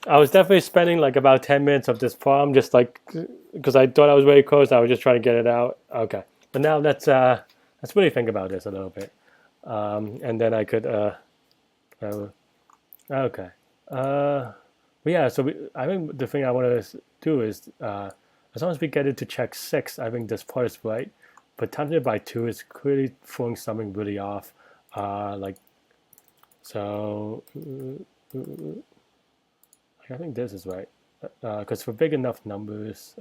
I was definitely spending like about 10 minutes of this problem, just like because I thought I was very close. I was just trying to get it out. Okay. But now let's really think about this a little bit. And then I could, okay. But yeah, so I think the thing I want to do is, as long as we get it to check 6, I think this part is right. But times it by 2 is clearly throwing something really off. Like, so I think this is right. Because for big enough numbers,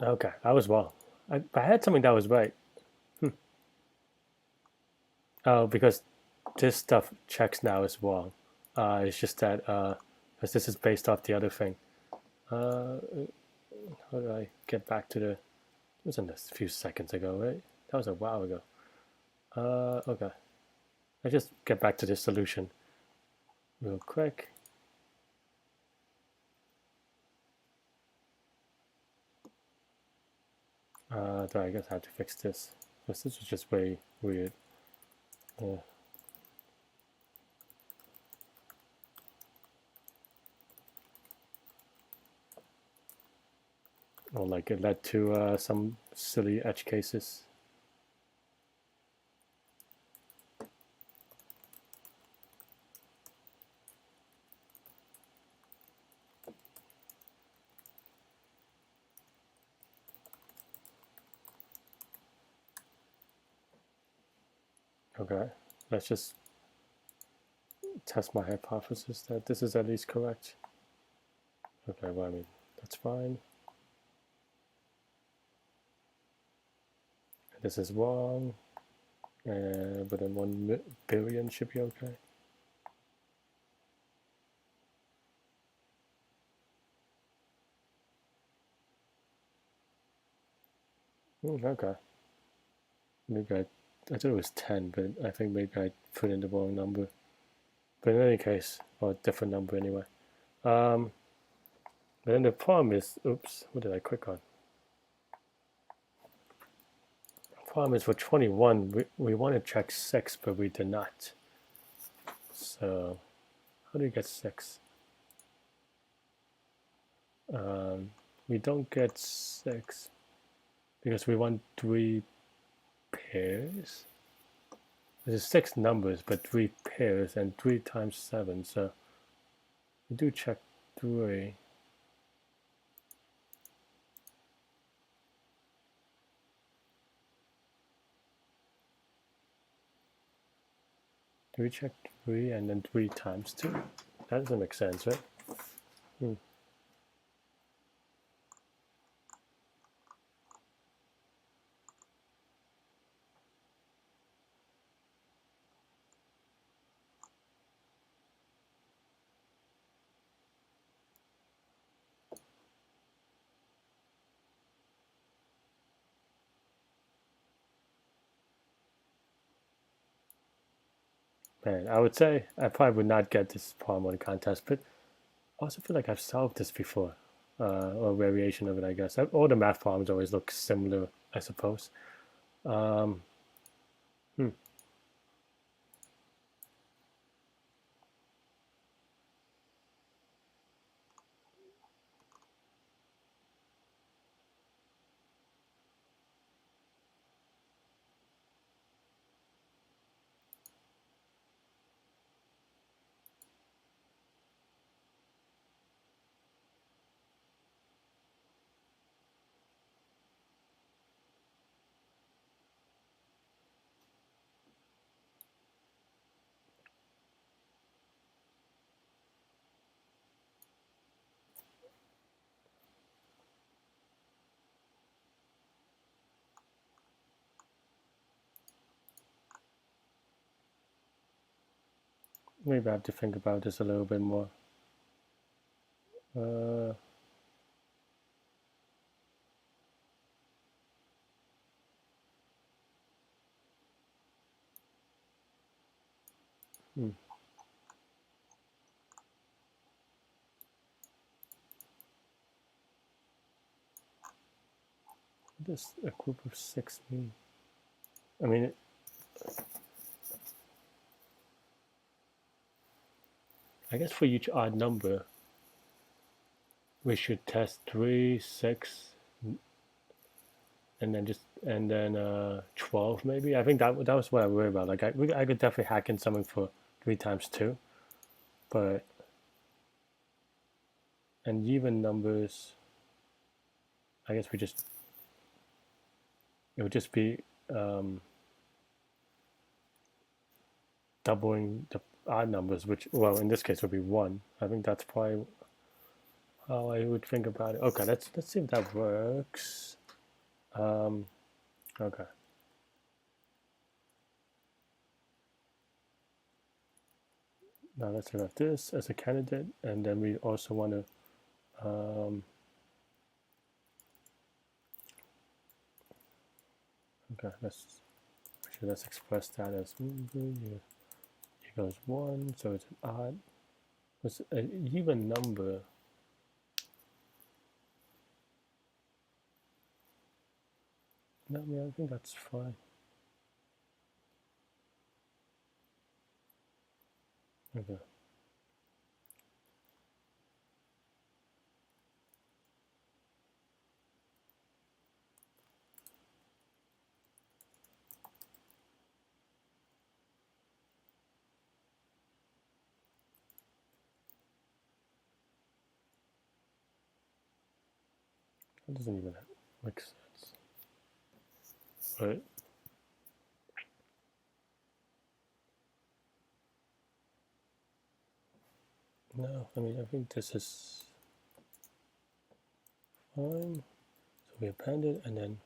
okay, I was wrong. I had something that was right. Oh, because this stuff checks now as well. It's just that because this is based off the other thing. How do I get back to the? It was in a few seconds ago, right? That was a while ago. Okay. I just get back to this solution real quick. I guess I have to fix this because this was just very weird. Yeah. Or like it led to some silly edge cases. Okay, let's just test my hypothesis that this is at least correct. Okay, well, I mean, that's fine. This is wrong, but then 1 billion should be okay. Okay. Maybe I thought it was 10, but I think maybe I put in the wrong number. But in any case, or a different number anyway. But then the problem is, oops, what did I click on? problem is for 21, we want to check 6, but we did not. So how do you get 6? We don't get 6 because we want 3 pairs. There's 6 numbers, but 3 pairs, and 3 times 7. So we do check 3. Do we check 3 and then 3 times 2? That doesn't make sense, right? Man, I would say I probably would not get this problem on contest, but I also feel like I've solved this before, or a variation of it, I guess. All the math problems always look similar, I suppose. Um, hmm. Maybe I have to think about this a little bit more. Uh, hmm. What does a group of 6 mean? I mean, I guess for each odd number, we should test 3, 6, and then 12 maybe. I think that was what I worry about. Like I could definitely hack in something for 3 times 2, but and even numbers, I guess it would just be doubling the odd numbers, which, well, in this case would be 1. I think that's probably how I would think about it. Okay, let's see if that works. Okay. Now let's look at this as a candidate, and then we also want to okay, let's express that as equals 1, so it's an odd. It's an even number. No, I mean, I think that's fine. Okay. That doesn't even make sense. Right? No, I mean, I think this is fine. So we append it, and then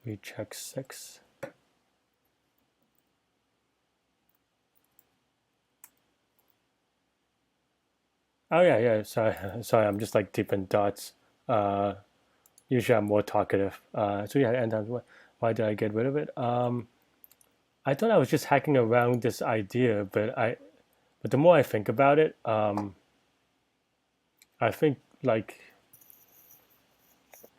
we check 6. Oh yeah. Sorry. I'm just like deep in dots. Usually I'm more talkative. So yeah, and then why did I get rid of it? I thought I was just hacking around this idea, but the more I think about it, I think like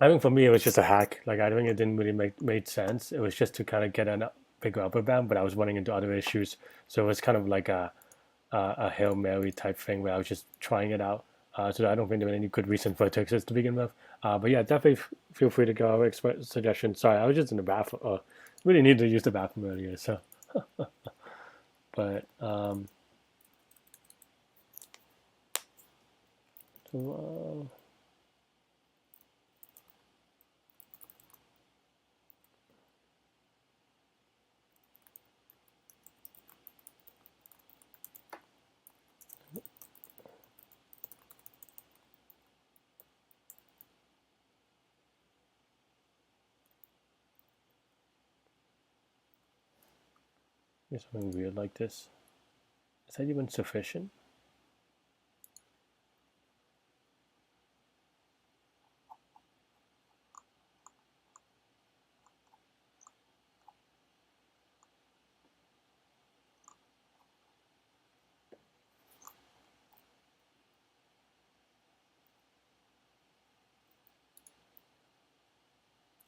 I think for me it was just a hack. Like I think it didn't really made sense. It was just to kind of get a bigger upper bound, but I was running into other issues, so it was kind of like a Hail Mary type thing where I was just trying it out. So I don't think there was any good reason for it to exist to begin with. But yeah, definitely feel free to go express suggestions. Sorry, I was just in the bathroom. Really needed to use the bathroom earlier. So, but so, there's something weird like this. Is that even sufficient?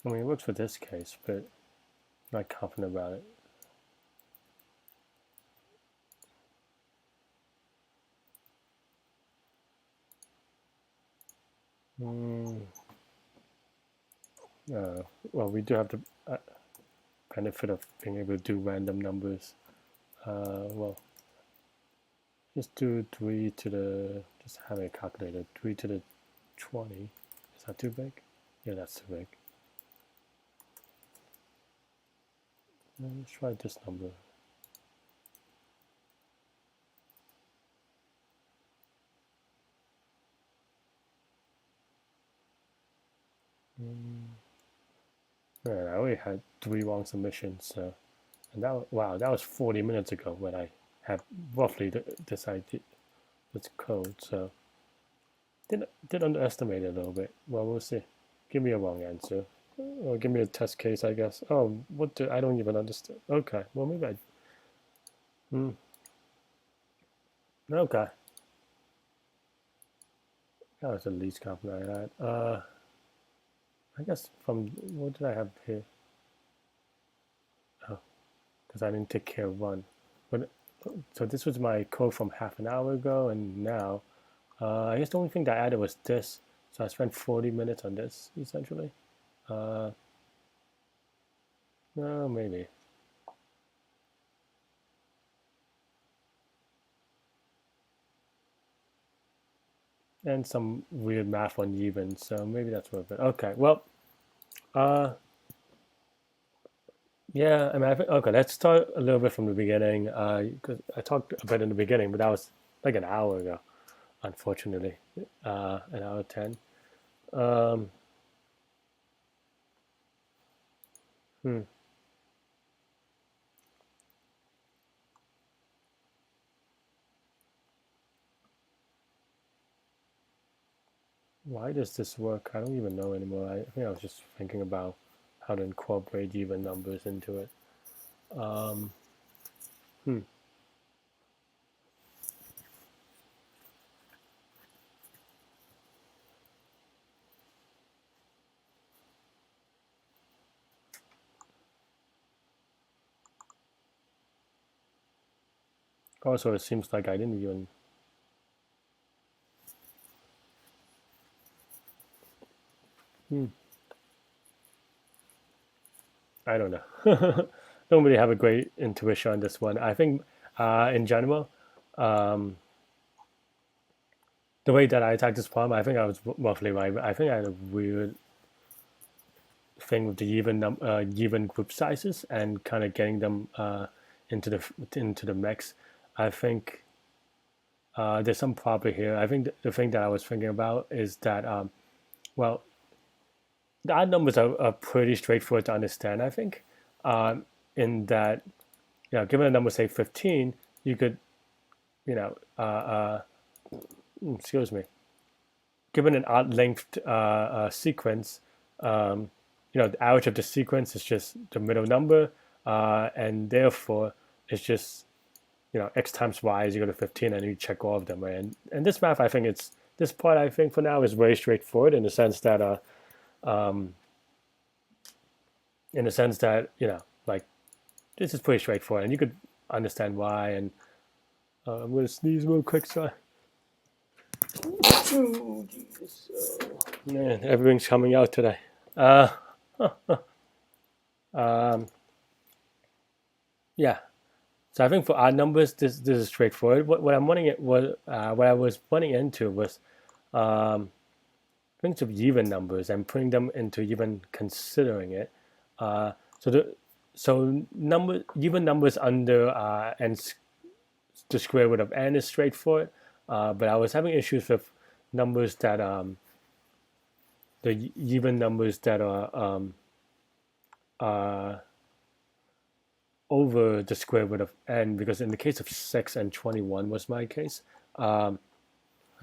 I mean, it works for this case, but I'm not confident about it. Mm, well, we do have the benefit of being able to do random numbers. Well, just do 3 to the, just having a calculator, 3 to the 20. Is that too big? Yeah, that's too big. Let's try this number. Man, I already had 3 wrong submissions, so, and that, wow, that was 40 minutes ago when I had roughly this idea, this code, so did underestimate it a little bit. Well, we'll see. Give me a wrong answer. Or give me a test case, I guess. Oh, I don't even understand. Okay, well, maybe I, okay. That was the least compliment I had. I guess from, what did I have here? Oh, because I didn't take care of one. But, so this was my code from half an hour ago, and now, I guess the only thing that I added was this. So I spent 40 minutes on this, essentially. Uh, no, maybe. And some weird math on even, so maybe that's worth it. Okay, well, uh, yeah, I mean, okay, let's start a little bit from the beginning. Because I talked a bit in the beginning, but that was like an hour ago, unfortunately. An hour 10. Um, hmm, why does this work? I don't even know anymore. I think I was just thinking about how to incorporate even numbers into it. Um, hmm. Also, it seems like I didn't even. Hmm, I don't know. Don't really have a great intuition on this one. I think, in general, um, the way that I attacked this problem, I think I was roughly right. I think I had a weird thing with the even group sizes and kind of getting them into the mix. I think there's some problem here. I think the thing that I was thinking about is that well, the odd numbers are pretty straightforward to understand. I think in that given a number say 15, you could you know excuse me, given an odd length sequence, the average of the sequence is just the middle number, and therefore it's just x times y is equal to 15, and you check all of them, right? And this math, I think this part, I think for now is very straightforward in the sense that in the sense that, like this is pretty straightforward, and you could understand why. And I'm gonna sneeze real quick, so. Oh, Jesus. Man, everything's coming out today. Um, yeah. So I think for odd numbers, this is straightforward. What I'm running it was what I was running into was things of even numbers and putting them into even considering it. Uh, so even numbers under n the square root of n is straightforward. But I was having issues with numbers that the even numbers that are over the square root of n, because in the case of 6 and 21 was my case. I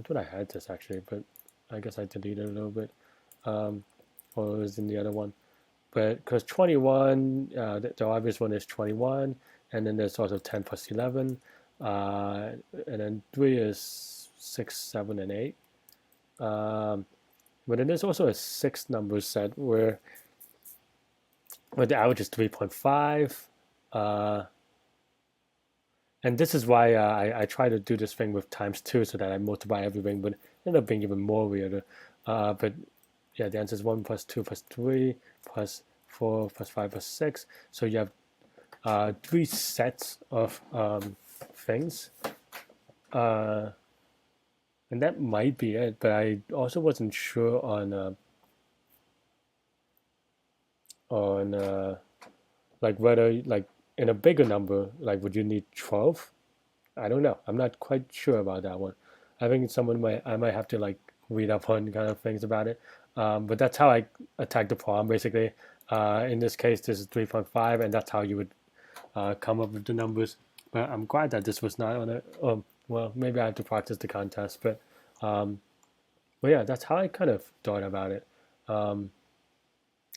thought I had this actually, but I guess I deleted it a little bit, or it was in the other one. But because 21, the obvious one is 21, and then there's also 10 plus 11, and then 3 is 6, 7, and 8. But then there's also a 6 number set where the average is 3.5. And this is why I try to do this thing with times 2 so that I multiply everything, but it ended up being even more weirder. But yeah, the answer is 1 plus 2 plus 3 plus 4 plus 5 plus 6. So you have 3 sets of things. And that might be it, but I also wasn't sure on like whether, like, in a bigger number, like would you need 12? I don't know. I'm not quite sure about that one. I think I might have to like read up on kind of things about it. But that's how I attack the problem basically. In this case, this is 3.5, and that's how you would come up with the numbers. But I'm glad that this was not on it. Well, maybe I have to practice the contest, but yeah, that's how I kind of thought about it. I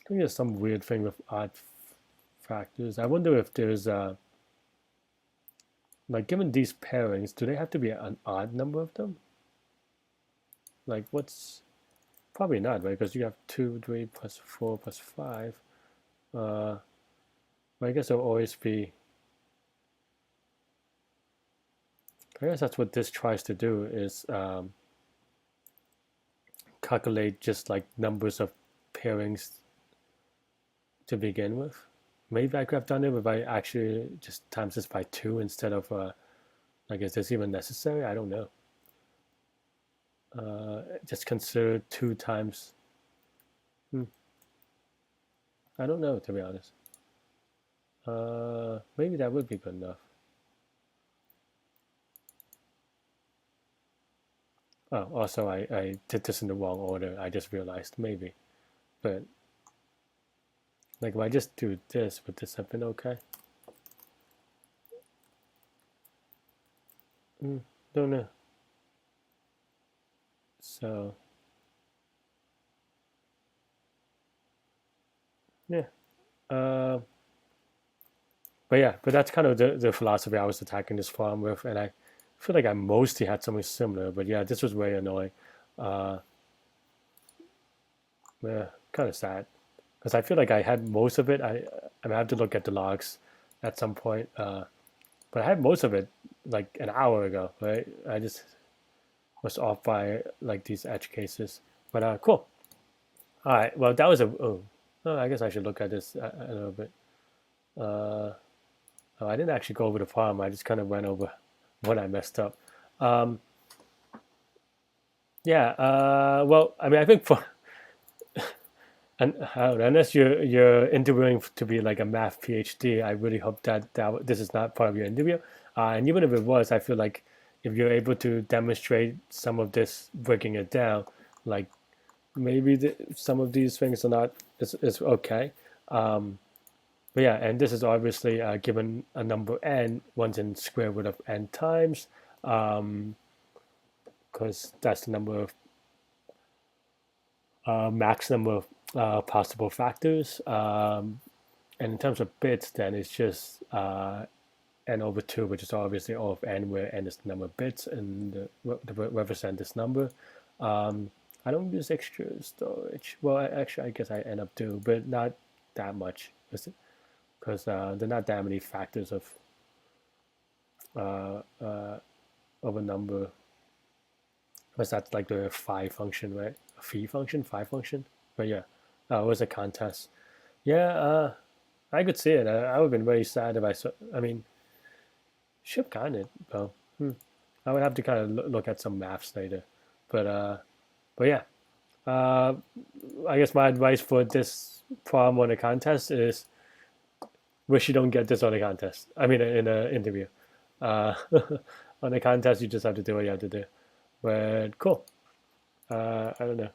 think there's some weird thing with odd factors. I wonder if there's like, given these pairings, do they have to be an odd number of them? Like, what's probably not, right? Because you have 2, 3 plus 4 plus 5. But I guess it'll always be. I guess that's what this tries to do, is calculate just like numbers of pairings to begin with. Maybe I could have done it if I actually just times this by 2 instead of, I guess this even necessary? I don't know. Just consider 2 times. I don't know, to be honest. Maybe that would be good enough. Oh, also I did this in the wrong order. I just realized, maybe. But like, if I just do this, would this have been okay? Don't know. So yeah. But that's kind of the philosophy I was attacking this problem with, and I feel like I mostly had something similar. But yeah, this was very annoying. Yeah, kind of sad, because I feel like I had most of it. I have to look at the logs at some point, but I had most of it like an hour ago, right? I just was off by like these edge cases. But cool. All right. Well, that was I guess I should look at this a little bit. Oh, I didn't actually go over the problem. I just kind of went over what I messed up. Yeah. Well, I mean, I think for and unless you're interviewing to be like a math PhD, I really hope that this is not part of your interview. And even if it was, I feel like if you're able to demonstrate some of this, breaking it down, like maybe some of these things are not, it's okay. But yeah, and this is obviously given a number n, one's in square root of n times, because that's the number of max number of possible factors. And in terms of bits, then it's just n over 2, which is obviously O of n, where n is the number of bits and represent this number. I don't use extra storage. Well, actually, I guess I end up doing, but not that much, because there are not that many factors uh, uh, of a number. Was that like the phi function, right? A phi function. But yeah, it was a contest. Yeah, I could see it. I would have been very sad if I saw. I mean, should have gotten it, though. I would have to kind of look at some maths later. But but yeah, uh, I guess my advice for this problem on the contest is wish you don't get this on the contest. I mean, in an interview. Uh, on the contest, you just have to do what you have to do. But cool. I don't know.